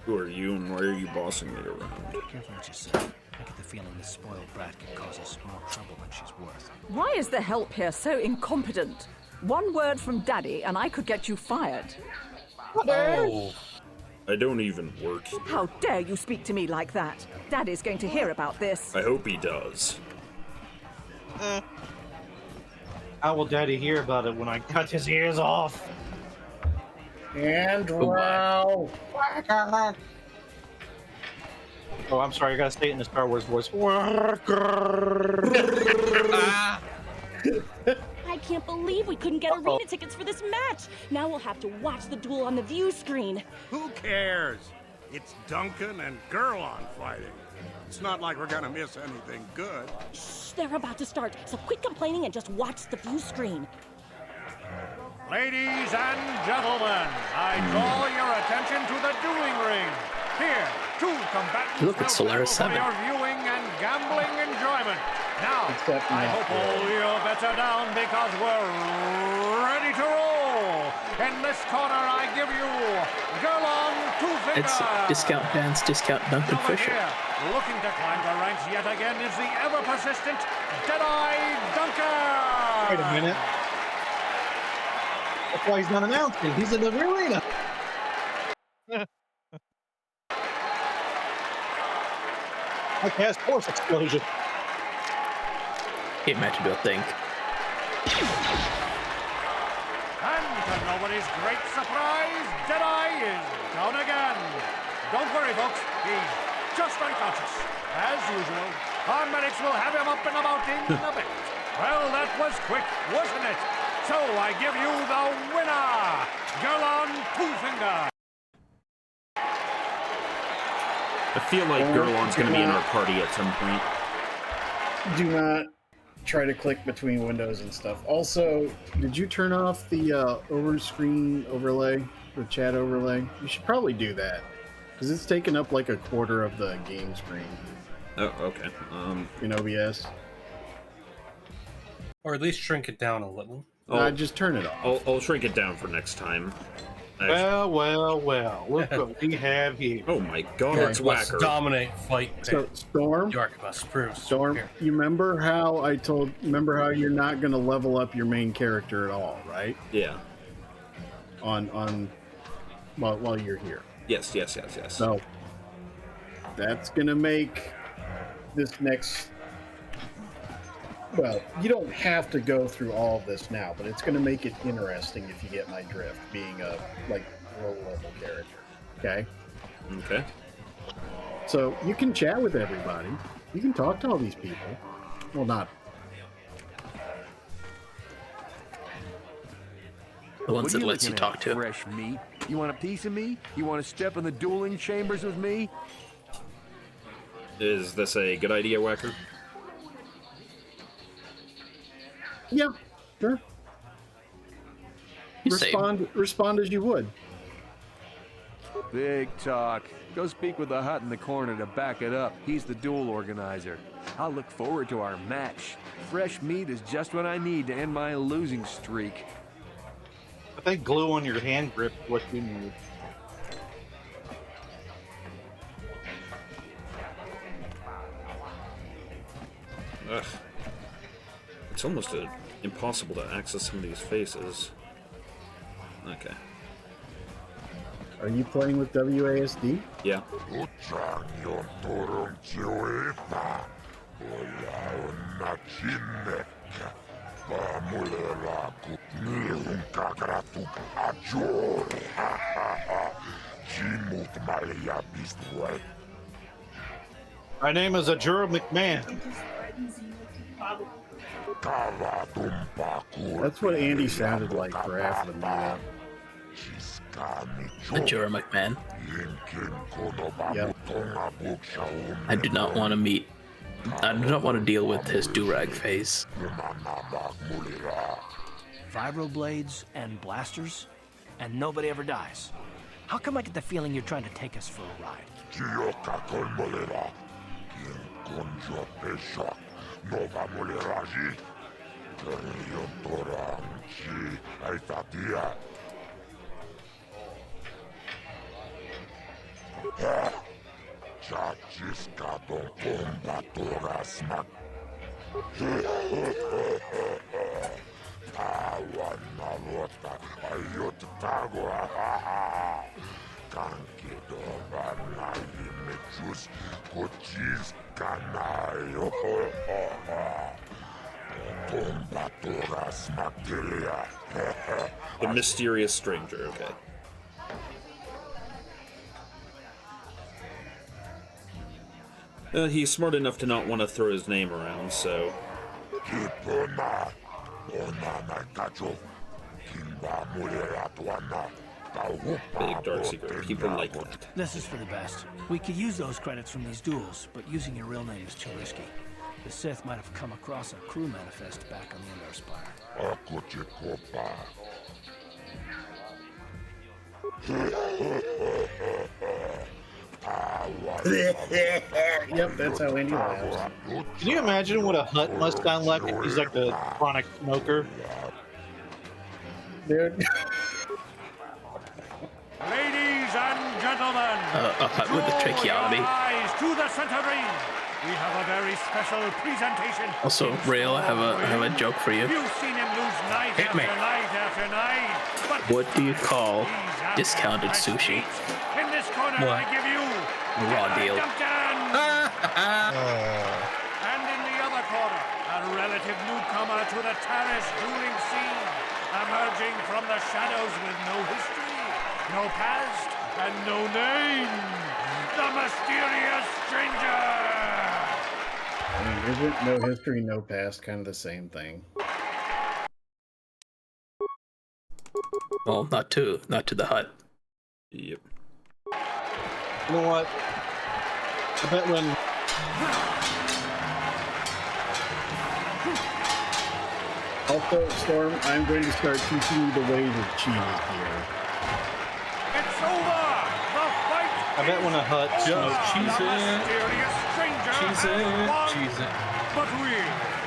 Who are you and why are you bossing me around? Careful what you say. I get the feeling this spoiled brat could cause us more trouble than she's worth. Why is the help here so incompetent? One word from Daddy and I could get you fired. Oh. I don't even work here. How dare you speak to me like that? Daddy's going to hear about this. I hope he does. How will Daddy hear about it when I cut his ears off? Andrew! Oh, I'm sorry. I gotta say it in the Star Wars voice. I can't believe we couldn't get arena tickets for this match. Now we'll have to watch the duel on the view screen. Who cares? It's Duncan and Gurlon fighting. It's not like we're gonna miss anything good. Shh, they're about to start, so quit complaining and just watch the view screen. Ladies and gentlemen, I draw your attention to the dueling ring. Here, two combatants Look, it's will Solaris battle for 7. your viewing and gambling enjoyment. Now, Except I not hope all your bets are down because we're ready to roll. In this corner, I give you Gurlon Two-Finger. It's discount dance, discount Duncan Over Fisher. here, looking to climb the ranks yet again is the ever-persistent Deadeye Duncan. Wait a minute. That's why he's not announcing. He's in the arena. Like has force explosion. Can't imagine to think. And to nobody's great surprise, Deadeye is down again. Don't worry, folks. He's just unconscious. As usual, our medics will have him up and about in a bit. Well, that was quick, wasn't it? So I give you the winner, Gurlon Two-Finger. I feel like Gurlon's gonna be in our party at some point. Do not try to click between windows and stuff. Also, did you turn off the over-screen overlay, the chat overlay? You should probably do that, because it's taking up like a quarter of the game screen. Oh, okay. In OBS. Or at least shrink it down a little. I'll just turn it off. I'll shrink it down for next time. Well. Look what we have here. Oh my God, York it's must Whacker. dominate fight So pit. Storm, York must prove Storm, superior. you remember how you're not going to level up your main character at all, right? Yeah. While you're here. Yes. So that's going to make this next. Well, you don't have to go through all of this now, but it's going to make it interesting if you get my drift, being a low-level character. Okay. Okay. So you can chat with everybody. You can talk to all these people. Well, not the ones What are that you lets you looking talk at, to. fresh meat? You want a piece of me? You want to step in the dueling chambers with me? Is this a good idea, Whacker? Yeah, sure. Respond as you would. Big talk. Go speak with the hut in the corner to back it up. He's the duel organizer. I'll look forward to our match. Fresh meat is just what I need to end my losing streak. I think glue on your hand grip is what you need. Ugh. It's almost impossible to access some of these faces. Okay. Are you playing with WASD? Yeah. My name is Ajura McMahon. That's what Andy sounded like for half of the meetup. Ajura McMahon. Yep. I do not want to meet. I do not want to deal with his do-rag face. Vibroblades and blasters, and nobody ever dies. How come I get the feeling you're trying to take us for a ride? The mysterious stranger, okay. He's smart enough to not want to throw his name around, so... Big dark secret. People like that. This is for the best. We could use those credits from these duels, but using your real name is too risky. The Sith might have come across a crew manifest back on the Endar Spire. Yep, that's how Andy laughs. Can you imagine what a hut must sound like if he's like a chronic smoker? Dude. Ladies and gentlemen, A hut with a tracheotomy. eyes to the center ring. We have a very special presentation. Also, Rail, I have a joke for you. You've seen him lose night Hit after me. night after night. But What do you call discounted sushi? in this corner, What? I give you A raw deal. And in the other corner, a relative newcomer to the terrace dueling scene, emerging from the shadows with no history, no past, and no name. The mysterious stranger. I mean, isn't no history, no past kind of the same thing? Well, not to the hut. Yep. You know what? I bet when Also, Storm, I'm going to start teaching you the ways of cheese here. It's over. The fight. I bet when a hut is smokes over. cheese The it. mysterious stranger Cheese has it. won. Cheese it. But we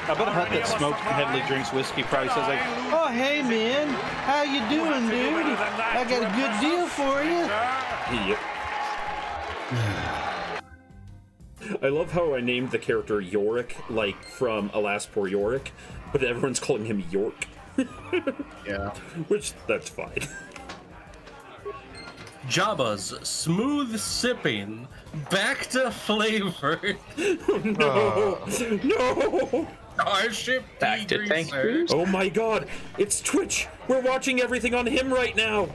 I bet a hut that smokes and heavily drinks whiskey probably says like, "Oh, hey man, how you doing, dude? I got a good deal for you." Yep. I love how I named the character Yorick, like from Alas Poor Yorick, but everyone's calling him York. Yeah. Which, that's fine. Jabba's smooth sipping, back to flavor. No! No! Starship Back to tank grease. Oh my god! It's Twitch! We're watching everything on him right now!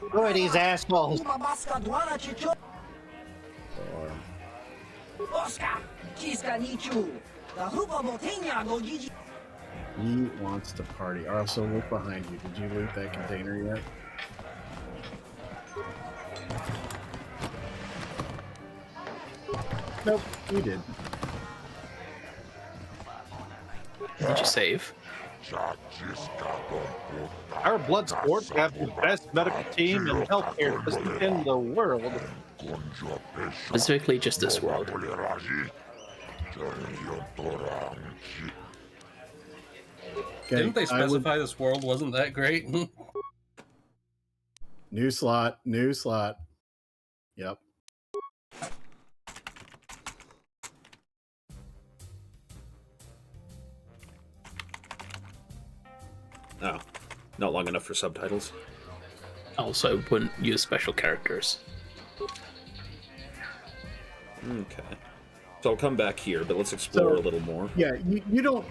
Who are these assholes? He wants to party. Also, look behind you. Did you loot that container yet? Nope, you did. Did you save? Our blood sports have the best medical team and healthcare system in the world. Specifically, just this world. Didn't they specify this world wasn't that great? New slot, new slot. Yep. Oh, not long enough for subtitles. Also, wouldn't use special characters. Okay. So I'll come back here, but let's explore a little more. Yeah, you don't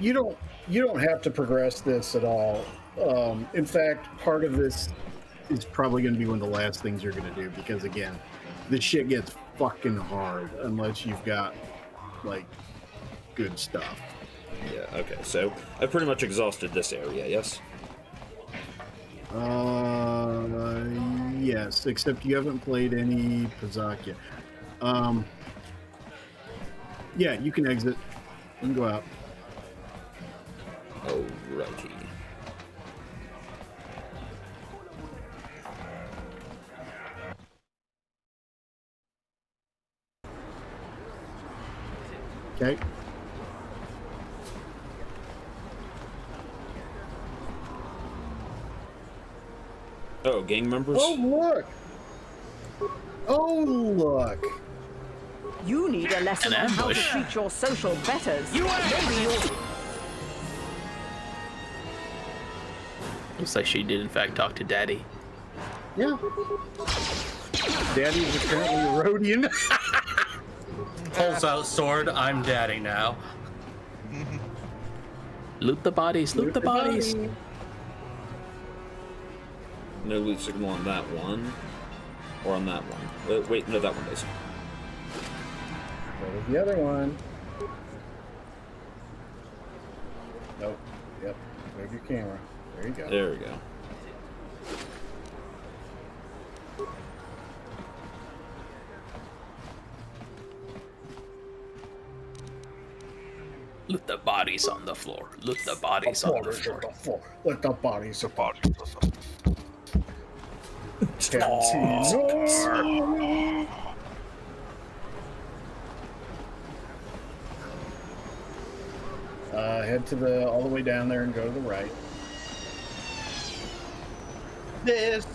have to progress this at all. In fact, part of this is probably going to be one of the last things you're going to do because again, this shit gets fucking hard unless you've got like good stuff. Yeah. Okay. So I've pretty much exhausted this area. Yes. Yes, except you haven't played any Pazak yet. Yeah, you can exit. You can go out. Alrighty. Okay. Oh, gang members? Oh, look! Oh, look! You need a lesson An on how to ambush. treat your social betters. Looks like she did in fact talk to Daddy. Yeah. Daddy is apparently a Rhodian. Pulls out sword. I'm daddy now. Loot the bodies. Loot the bodies. No loot signal on that one. Or on that one. Wait, no, that one does. What was the other one? Nope. Yep. Move your camera. There you go. There we go. Loot the bodies on the floor. Loot the bodies on the floor. Let the bodies apart. Head to all the way down there and go to the right. This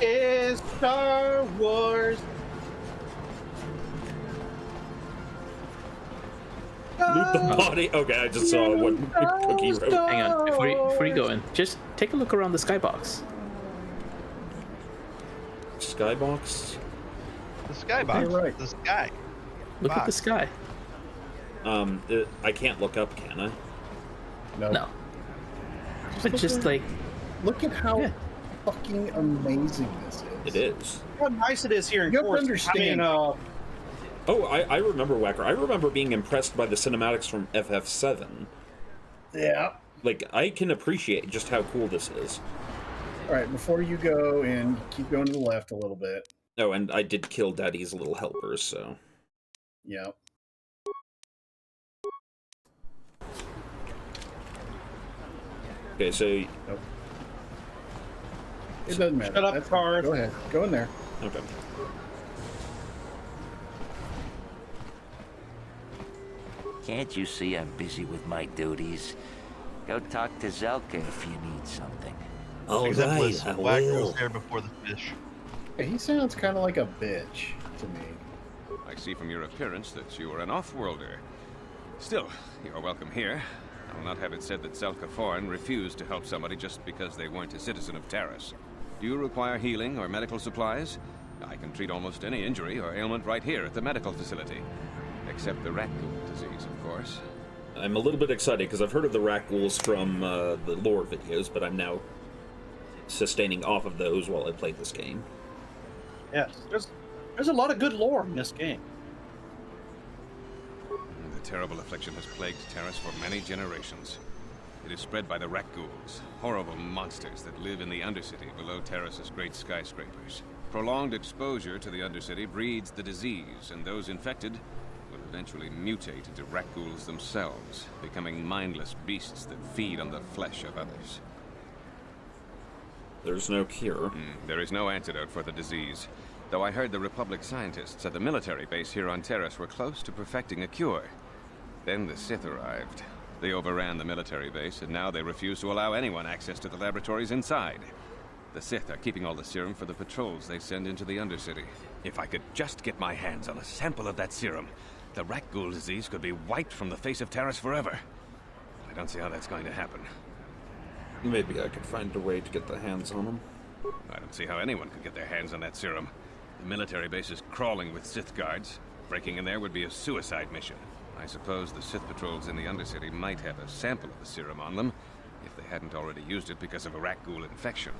is Star Wars. Loot the body. Okay, I just saw what Cookie wrote. Hang on, before you go in, just take a look around the skybox. Skybox? The skybox. Okay, right. The sky. Look at the sky. I can't look up, can I? No. But just like, look at how fucking amazing this is. It is. How nice it is here in You have to Coruscant. understand. I mean, Oh, I remember Wacker. I remember being impressed by the cinematics from FF7. Yeah. Like, I can appreciate just how cool this is. All right, before you go in, keep going to the left a little bit. Oh, and I did kill Daddy's little helpers, so... Yep. Okay, so... Nope. It doesn't matter. Shut up, Card. Go ahead. Go in there. Okay. Can't you see I'm busy with my duties? Go talk to Zelka if you need something. Except Liz, the black girl's there before the fish. Yeah, he sounds kind of like a bitch to me. I see from your appearance that you are an off-worlder. Still, you are welcome here. I will not have it said that Zelka Foreign refused to help somebody just because they weren't a citizen of Taris. Do you require healing or medical supplies? I can treat almost any injury or ailment right here at the medical facility. Except the rat ghoul disease, of course. I'm a little bit excited because I've heard of the rat ghouls from the lore videos, but I'm now sustaining off of those while I play this game. Yes, there's a lot of good lore in this game. The terrible affliction has plagued Taris for many generations. It is spread by the rat ghouls, horrible monsters that live in the Undercity below Taris's great skyscrapers. Prolonged exposure to the Undercity breeds the disease, and those infected will eventually mutate into rat ghouls themselves, becoming mindless beasts that feed on the flesh of others. There's no cure. There is no antidote for the disease, though I heard the Republic scientists at the military base here on Taris were close to perfecting a cure. Then the Sith arrived. They overran the military base, and now they refuse to allow anyone access to the laboratories inside. The Sith are keeping all the serum for the patrols they send into the Undercity. If I could just get my hands on a sample of that serum, the rat ghoul disease could be wiped from the face of Taris forever. I don't see how that's going to happen. Maybe I could find a way to get the hands on them. I don't see how anyone could get their hands on that serum. The military base is crawling with Sith guards. Breaking in there would be a suicide mission. I suppose the Sith patrols in the Undercity might have a sample of the serum on them, if they hadn't already used it because of a rat ghoul infection.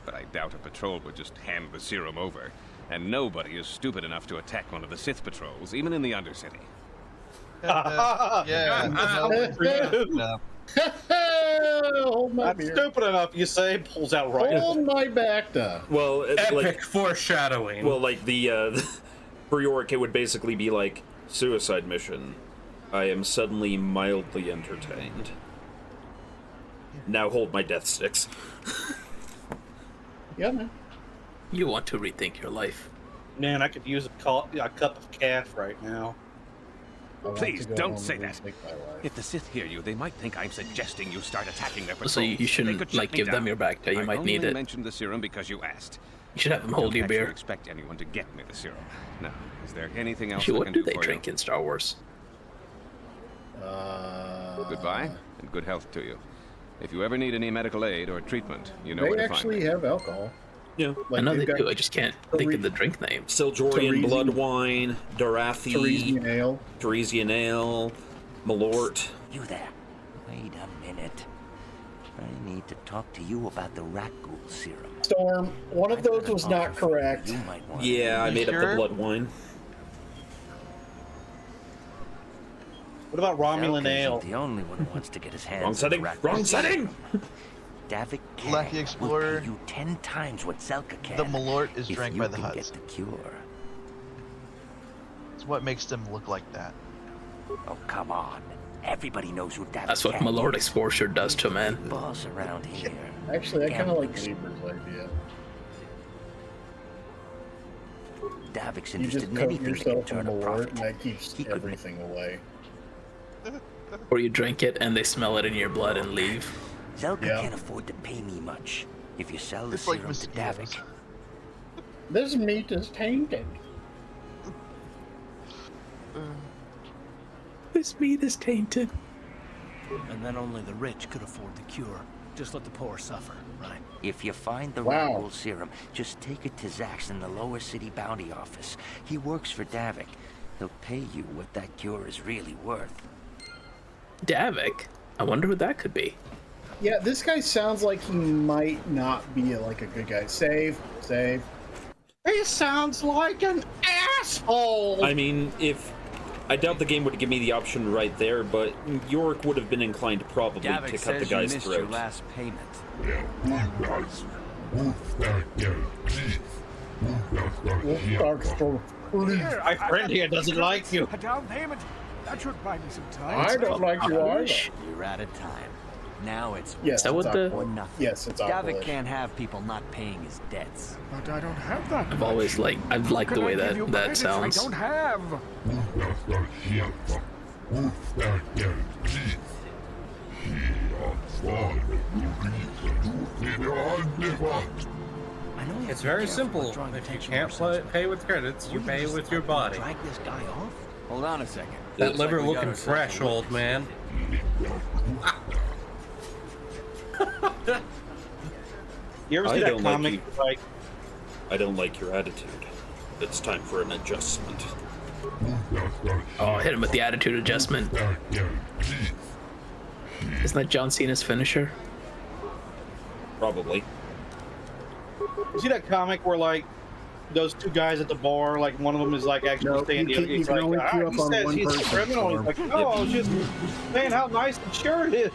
But I doubt a patrol would just hand the serum over. And nobody is stupid enough to attack one of the Sith patrols, even in the Undercity. Hold my I'm beer. stupid enough, you say, pulls out right. Hold my Bacta. Well, Epic foreshadowing. Well, like for Yorick, it would basically be like suicide mission. I am suddenly mildly entertained. Now hold my death sticks. Yeah, man. You want to rethink your life. Man, I could use a cup of calf right now. Please don't say that. If the Sith hear you, they might think I'm suggesting you start attacking their patrols. So you shouldn't like give them your back. You might need it. I mentioned the serum because you asked. You should have them hold your beer. I don't expect anyone to get me the serum. Now, is there anything else Actually, I what can do do they for drink in Star Wars? Goodbye and good health to you. If you ever need any medical aid or treatment, you know where They to find actually me. have alcohol. Yeah, Like, I know they've they got do. I just can't think of the drink name. Sildorian Teresian- blood wine, Darathi, Teresian ale. Teresian ale, Malort. You there. Wait a minute. I need to talk to you about the rat ghoul serum. Storm, one of those was not correct. You might want Yeah, I made up the blood wine. What about Romulan Zelka's ale? The only one who wants to get his hands Wrong on setting. the rat Wrong ghoul setting. serum. Davik Lucky will Explorer. pay you 10 times what Zelka can. The Malort is if drank you by the can Hutts. get the cure. It's what makes them look like that. Oh, come on. Everybody knows who Davik That's what can Malort is. Exposure does to a man. Boss around here. Actually, I kind of like Gambling. Lieber's idea. Davik's You interested just in coat anything that can yourself in turn a Malort, profit. and that keeps He could everything away. Or you drink it and they smell it in your blood and leave. Zelka Yeah. can't afford to pay me much. If you sell the It's like serum to mosquitoes. Davik, This meat is tainted. This meat is tainted. And then only the rich could afford the cure. Just let the poor suffer, right? if you find the Wow. rat ghoul serum, just take it to Zax in the lower city bounty office. He works for Davik. He'll pay you what that cure is really worth. Davik? I wonder who that could be. Yeah, this guy sounds like he might not be like a good guy. Save. He sounds like an asshole. I mean, I doubt the game would give me the option right there, but Yorick would have been inclined probably Davik to cut says the guy's you missed throat. your last payment. My friend here doesn't like you. A down payment? That should buy me some time. I don't like you either. You're out of time. Now it's Yes, Is that what the- or nothing. Yes, it's Davik Aqualish. can't have people not paying his debts. But I don't have that. I've always liked the way that sounds. I don't have. It's very simple. If you can't pay with credits, you pay with your body. Drag this guy off? Hold on a second. That liver looking fresh, old man. You ever see that comic? I don't like your attitude. It's time for an adjustment. Oh, hit him with the attitude adjustment. Isn't that John Cena's finisher? Probably. You see that comic where like those two guys at the bar, like one of them is like actually saying he's like, he says he's a criminal. He's like, no, I was just saying how nice and sure it is.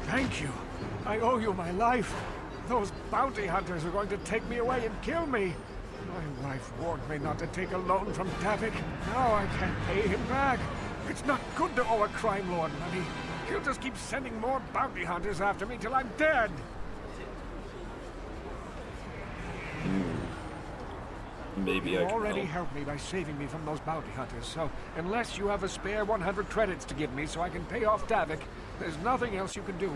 Thank you. I owe you my life. Those bounty hunters are going to take me away and kill me. My wife warned me not to take a loan from Davik. Now I can't pay him back. It's not good to owe a crime lord money. He'll just keep sending more bounty hunters after me till I'm dead. Maybe You I can already help. helped me by saving me from those bounty hunters, so unless you have a spare 100 credits to give me so I can pay off Davik, there's nothing else you can do.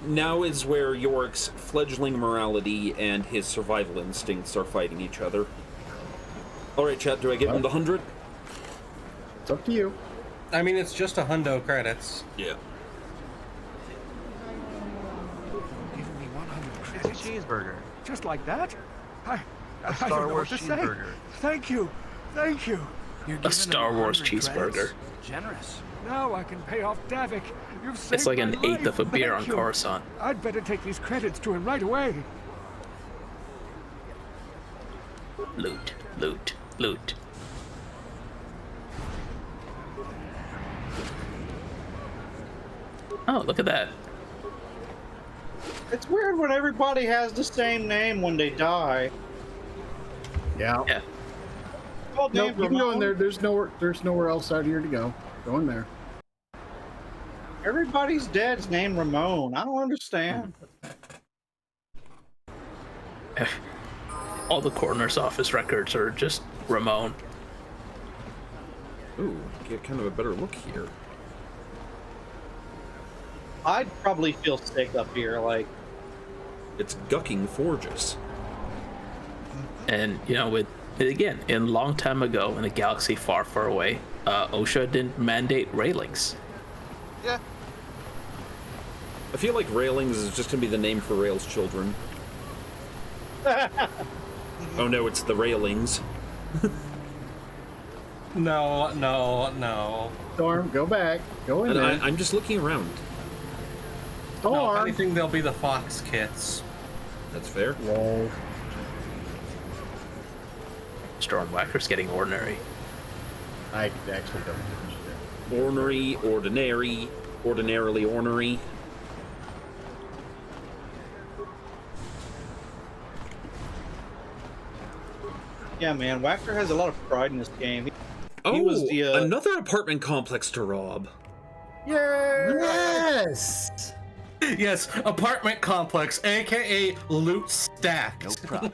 Now is where Yorick's fledgling morality and his survival instincts are fighting each other. Alright, chat, do I give him the 100? It's up to you. I mean, it's just a hundo credits. Yeah. Giving me 100 credits? Cheeseburger. Just like that? I Star don't know Wars what to say. cheeseburger. Thank you. Thank you. You're A giving Star him Wars 100 cheeseburger. credits? Generous. Now I can pay off Davik. You've saved It's like my an life. eighth of a beer Thank on you. Coruscant. I'd better take these credits to him right away. Loot, loot, loot. Oh, look at that. It's weird when everybody has the same name when they die. Yeah. Yeah. Oh, No, you can go in there. There's nowhere else out here to go. Go in there. Everybody's dead's named Ramon. I don't understand. All the coroner's office records are just Ramon. Ooh, get kind of a better look here. I'd probably feel sick up here, like. It's Gucking Forges. And, you know, again, in long time ago, in a galaxy far, far away, OSHA didn't mandate railings. Yeah. I feel like Railings is just gonna be the name for Rail's children. Oh no, it's the Railings. No. Storm, go back. Go in And there. I'm just looking around. No, if anything, they'll be the Fox kits. That's fair. Lol. Stormwhacker's getting ordinary. I actually don't give a shit. Ornery, ordinary, ordinarily ornery. Yeah, man, Whacker has a lot of pride in this game. Oh, he was the, another apartment complex to rob. Yes! Yes, apartment complex, aka loot stack. No problem.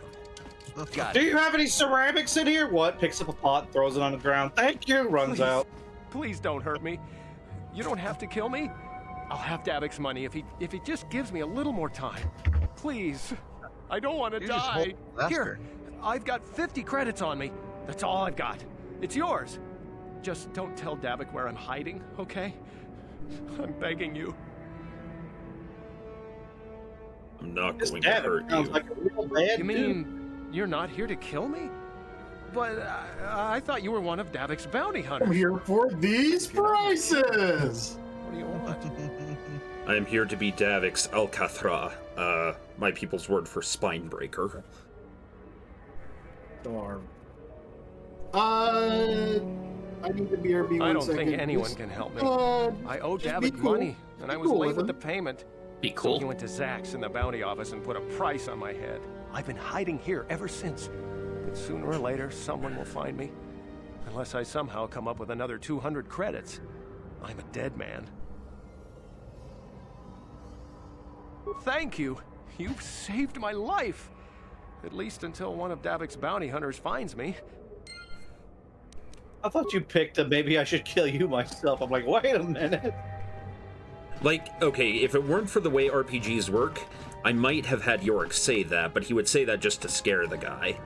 Do you have any ceramics in here? What? Picks up a pot, throws it on the ground. Thank you. Runs Please. out. Please don't hurt me. You don't have to kill me. I'll have Davik's money if he just gives me a little more time. Please. I don't want to You just die. hold faster. Here, I've got 50 credits on me. That's all I've got. It's yours. Just don't tell Davik where I'm hiding, okay? I'm begging you. I'm not This going to Davik hurt sounds you. like a real bad You mean you're not here to kill me? But I thought you were one of Davik's bounty hunters. I'm here for these prices! What do you want? I am here to be Davik's Alcathra, my people's word for spine breaker. Storm. I need the BRB. I one don't second. think anyone Just, can help me. just I owe be Davik cool. money, and I Be was cool late with with the him. payment. Be So cool. he went to Zach's in the bounty office and put a price on my head. I've been hiding here ever since. But sooner or later, someone will find me. Unless I somehow come up with another 200 credits. I'm a dead man. Thank you. You've saved my life. At least until one of Davik's bounty hunters finds me. I thought you picked a maybe I should kill you myself. I'm like, wait a minute. Like, okay, if it weren't for the way RPGs work, I might have had Yorick say that, but he would say that just to scare the guy.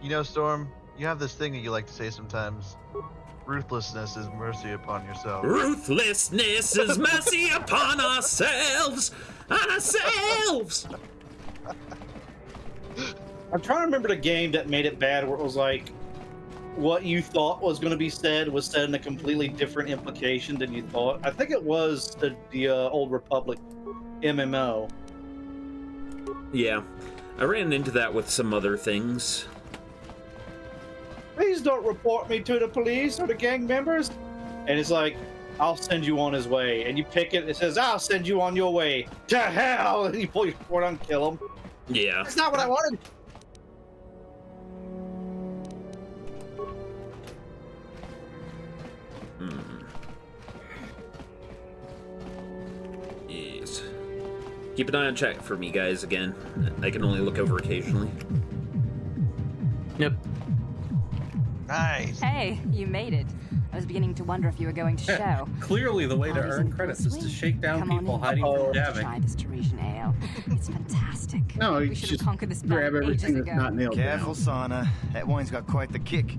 You know, Storm, you have this thing that you like to say sometimes. Ruthlessness is mercy upon yourself. Ruthlessness is mercy upon ourselves! Ourselves! I'm trying to remember the game that made it bad where it was like, what you thought was going to be said was said in a completely different implication than you thought. I think it was the Old Republic MMO. Yeah, I ran into that with some other things. Please don't report me to the police or the gang members. And it's like, I'll send you on his way. And you pick it, it says, I'll send you on your way to hell. And you pull your sword out and kill him. Yeah. That's not what I wanted. Yes. Keep an eye on chat for me, guys, again. I can only look over occasionally. Yep. Nice. Hey, you made it. I was beginning to wonder if you were going to show. Clearly, the way to Party's earn in credits full is to swing. shake down Come on people in. hiding from Davik. Try this Teresian ale. It's fantastic. No, we you should have just conquered this grab planet ages everything that's ago. not nailed Careful, down. Sana. That wine's got quite the kick.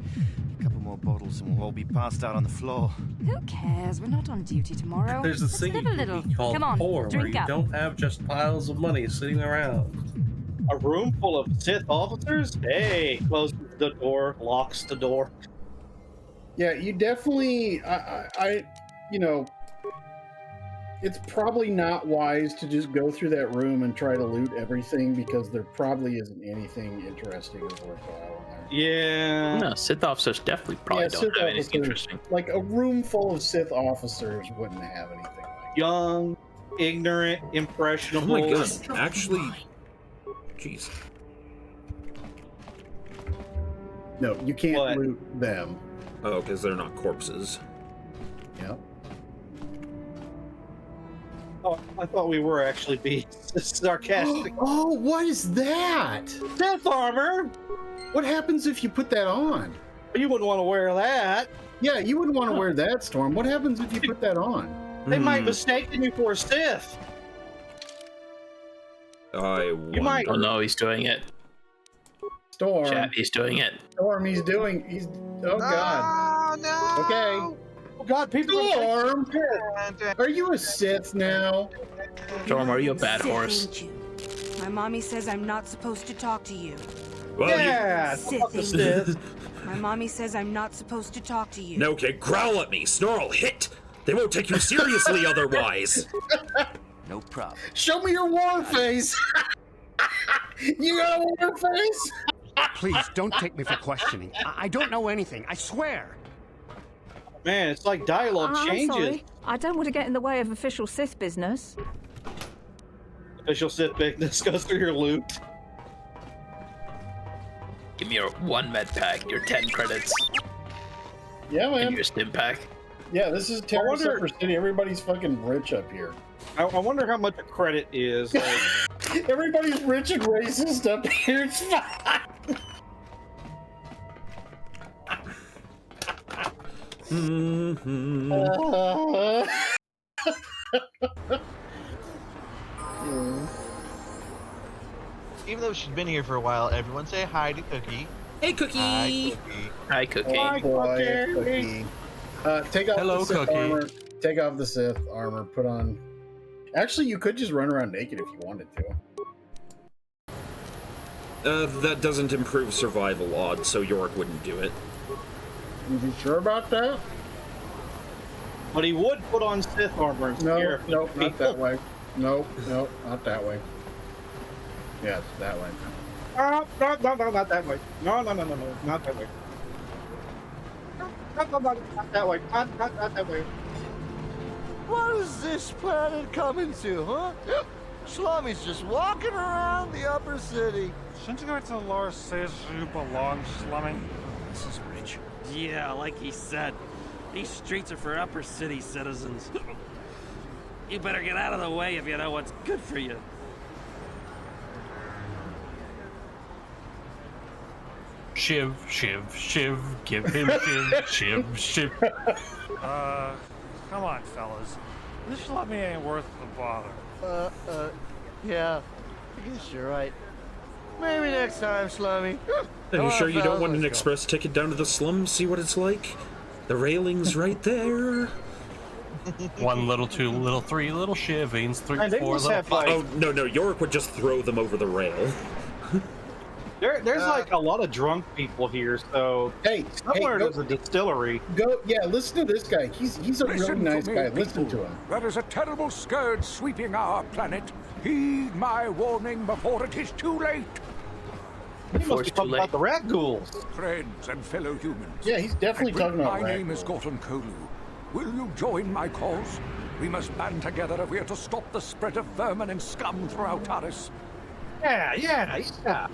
A couple more bottles and we'll all be passed out on the floor. Who cares? We're not on duty tomorrow. There's a Let's thing live a little. called Come on, poor, where drink you up. don't have just piles of money sitting around. A room full of Sith officers? Hey, closes the door, locks the door. Yeah, you definitely, you know, it's probably not wise to just go through that room and try to loot everything because there probably isn't anything interesting or worthwhile in there. Yeah. No, Sith officers definitely probably don't Sith have anything officers, interesting. like a room full of Sith officers wouldn't have anything like Young, ignorant, Oh impressionable. my god, actually... Jeez. No, you can't loot them. Oh, because they're not corpses. Yep. Oh, I thought we were actually being sarcastic. Oh, what is that? Sith armor! What happens if you put that on? You wouldn't want to wear that. Yeah, you wouldn't want to wear that, Storm. What happens if you put that on? They might mistake you for a Sith. You might. Oh no, he's doing it. Storm. Chat, he's doing it. Storm, he's. Oh god. No. Okay. Oh god, people. Storm. Are you a Sith now? Storm, are you a bad Sith, horse? ain't you? My mommy says I'm not supposed to talk to you. Well, Yeah, Sith, fuck the ain't you? Sith. My mommy says I'm not supposed to talk to you. No, okay, growl at me, snarl, hit! They won't take you seriously otherwise! No problem. Show me your war face. You got a war face? Please, don't take me for questioning. I don't know anything, I swear. Man, it's like dialogue I'm changes. sorry. I don't want to get in the way of official Sith business. Official Sith business goes through your loot. Give me your 1 med pack, your 10 credits, Yeah, and man. your stim pack. Yeah, this is Terra Silver City. Everybody's fucking rich up here. I wonder how much a credit is. Like, Everybody's rich and racist up here. It's fine. Even though she's been here for a while, everyone say hi to Cookie. Hey, Cookie! Hi, Cookie. Hi, Cookie. Hi, Boy, Cookie. Cookie. Take off Hello, the Sith Cookie. armor. Take off the Sith armor. Put on. Actually, you could just run around naked if you wanted to. That doesn't improve survival odds, so Yorick wouldn't do it. You sure about that? But he would put on Sith armor and No, scare no, people. not that way. No, no, not that way. Yeah, it's that way. No, not that way. No, not that way. Not that way. Not that way. What is this planet coming to, huh? Slummy's just walking around the upper city. Shouldn't you go to Lord says you belong, Slummy? This is rich. Yeah, like he said, these streets are for upper city citizens. You better get out of the way if you know what's good for you. Shiv, shiv, shiv, give him shiv, shiv, shiv. Come on, fellas. This Slummy ain't worth the bother. Yeah. I guess you're right. Maybe next time, Slummy. Are you sure you don't want an express ticket down to the slums? See what it's like? The railing's right there. 1 little, 2 little, 3 little shivings, 3, 4 little. Oh no, Yorick would just throw them over the rail. There's like a lot of drunk people here, so somewhere there's a distillery. Listen to this guy. He's a really nice guy. Listen to him. There is a terrible scourge sweeping our planet. Heed my warning before it is too late. He must be talking about the rat ghouls. Friends and fellow humans. Yeah, he's definitely talking about My rat name is Gorton Kolu. Will you join my cause? We must band together if we are to stop the spread of vermin and scum throughout Taris. Yeah.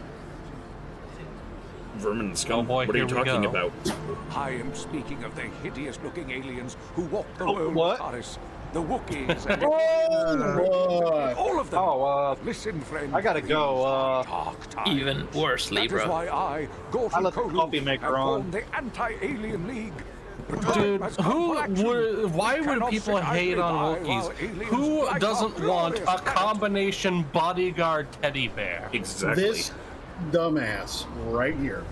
Vermin and scum? What are you talking about? I am speaking of the hideous-looking aliens who walk the world of Taris. The Wookiees and all of them. Listen, friend. I gotta go. Even worse, Libra. That is why I, Gorton Kolu, have formed the Anti-Alien League. Dude, why would people hate on Wookiees? Who doesn't want a combination bodyguard teddy bear? Exactly. This dumbass right here.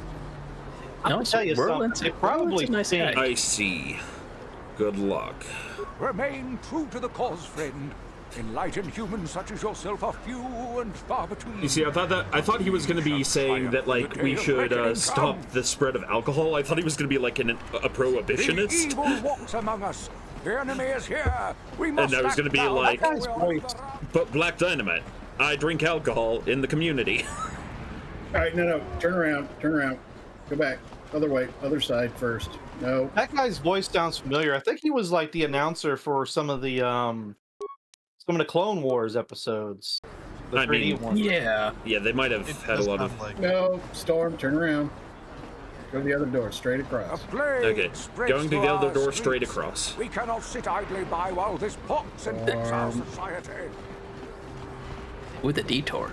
I'll tell you something. It probably stinks. I see. Good luck. Remain true to the cause, friend. Enlightened humans such as yourself are few and far between. You see, I thought he was going to be saying that like we should stop the spread of alcohol. I thought he was going to be like a prohibitionist. The evil walks among us. The enemy is here. We must And I was going to be act now. like, but Black Dynamite, I drink alcohol in the community. All right, no, turn around, go back, other way, other side first. No, that guy's voice sounds familiar. I think he was like the announcer for some of the Clone Wars episodes. The 3D ones. Yeah, they might have had a lot of. No, Storm, turn around. Go to the other door, straight across. Okay, going to the other door, straight across. We cannot sit idly by while this pots and picks our society. With a detour.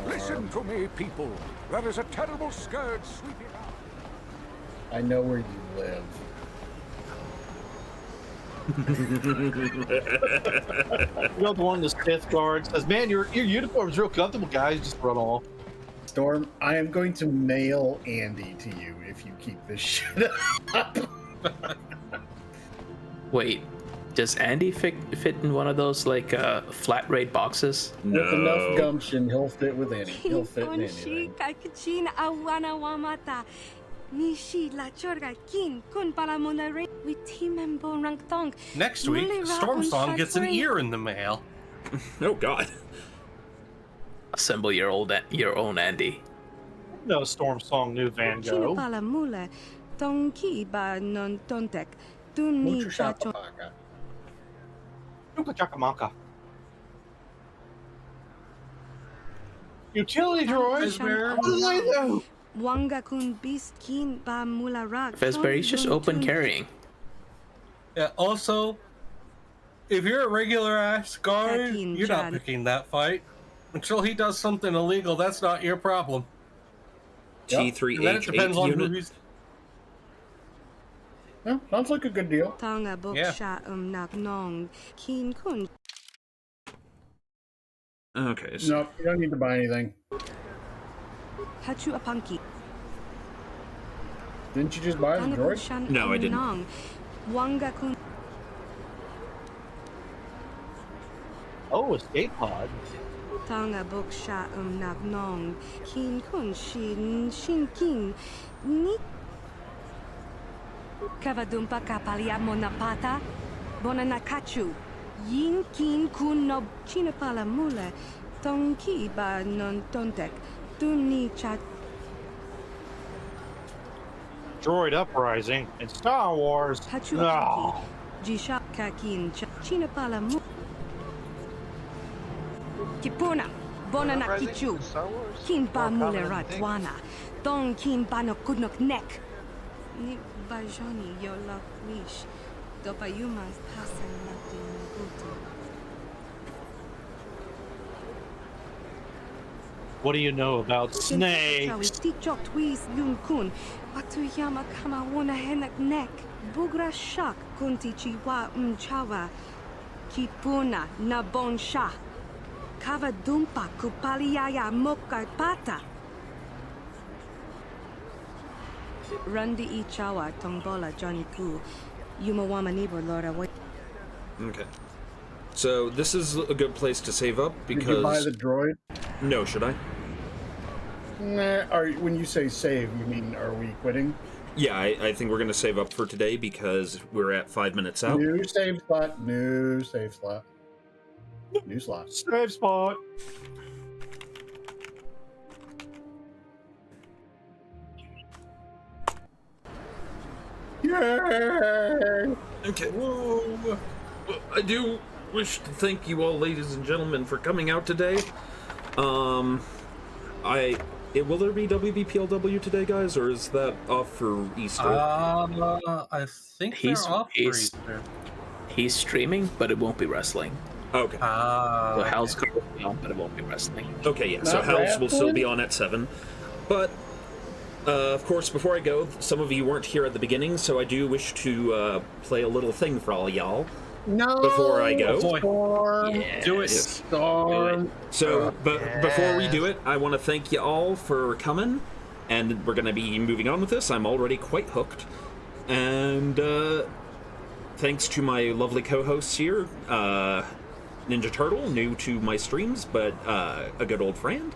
Listen to me, people. There is a terrible scourge sweeping out. I know where you live. You know, the one in the Sith guard says, "Man, your uniform's real comfortable, guys. Just run off." Storm, I am going to mail Andy to you if you keep this shit up. Wait, does Andy fit in one of those like flat rate boxes? With enough gumption, he'll fit with Andy. He'll fit in anything. Next week, Storm Song gets an ear in the mail. Oh God. Assemble your own Andy. No Storm Song, new Van Gogh. Utility droids. Fezberry's just open carrying. Yeah, also, if you're a regular ass guard, you're not picking that fight. Until he does something illegal, that's not your problem. T3H8 unit. Yeah, sounds like a good deal. Okay. So. No, you don't need to buy anything. Didn't you just buy the droid? No, I didn't. Oh, escape pod. Tanga boksha nagnong kin kun shin kin ni Kavadumpa kapalia monapata bonanakachu yin kin kun no chinapala mule tonki ba non tontek tuni chat. Droid Uprising in Star Wars. No. Jisha kakin chinapala mule. Kipuna, Bonana Kichu, Kinpa Mulera Dwana, Don Kinpa no Kudnok Neck. Ni Bajoni, your luck wish. Dopayumas passing nothing good. What do you know about snakes? Watuyama kama wana henak nek. Bugra shak kunti chiwa mchawa. Kipuna na bonsha. Kava dumpa kupaliaya moka pata. Rundi ichawa tongbola Johnny Ku. Yumawama nibor Lora. Okay. So this is a good place to save up because. Did you buy the droid? No, should I? Nah. When you say save, you mean are we quitting? Yeah, I think we're gonna save up for today because we're at 5 minutes out. New save slot. New save slot. New slot. Save spot. Yay! Okay. Whoa. I do wish to thank you all, ladies and gentlemen, for coming out today. Will there be WBPLW today, guys, or is that off for Easter? I think they're off for Easter. He's streaming, but it won't be wrestling. Okay. So Hal's going to be on, but it won't be wrestling. Okay, yeah. So Hal's will still be on at 7, but. Of course, before I go, some of you weren't here at the beginning, so I do wish to play a little thing for all y'all. No. Before I go, Storm. Yeah. Do it, Storm. So, but before we do it, I want to thank you all for coming, and we're going to be moving on with this. I'm already quite hooked, and thanks to my lovely co-hosts here, Ninja Turtle, new to my streams, but a good old friend,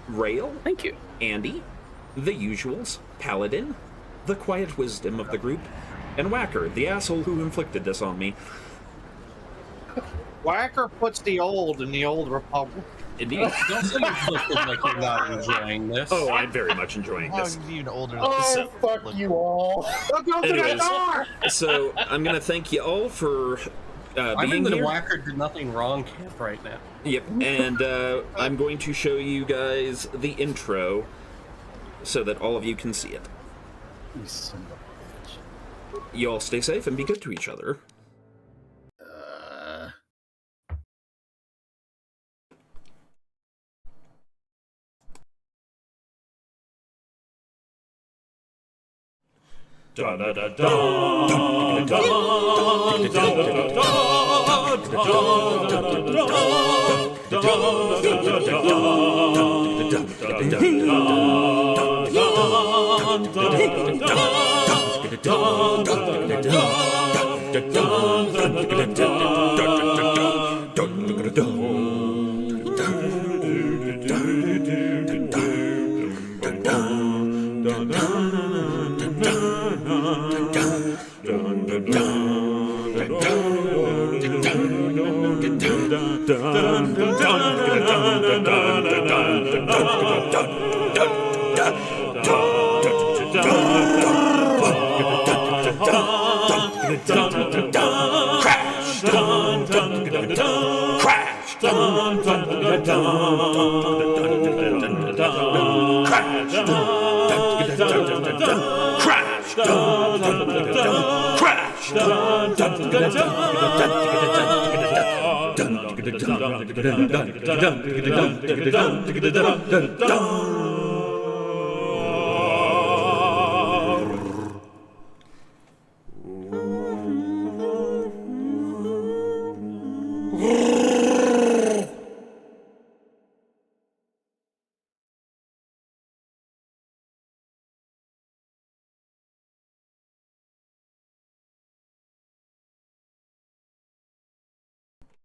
Rail. Thank you, Andy. The Usuals, Paladin, the quiet wisdom of the group, and Whacker, the asshole who inflicted this on me. Whacker puts the old in the old republic. Indeed. Don't say inflicted like you're not enjoying this. Oh, I'm very much enjoying this. Even older. Oh, fuck you all. Don't go to Anyways, the door! so I'm going to thank you all for I'm being in the here. Whacker did nothing wrong camp right now. Yep, and I'm going to show you guys the intro so that all of you can see it. You son of a bitch. You all stay safe and be good to each other. Da da da da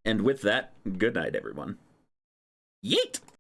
And with that, good night, everyone. Yeet!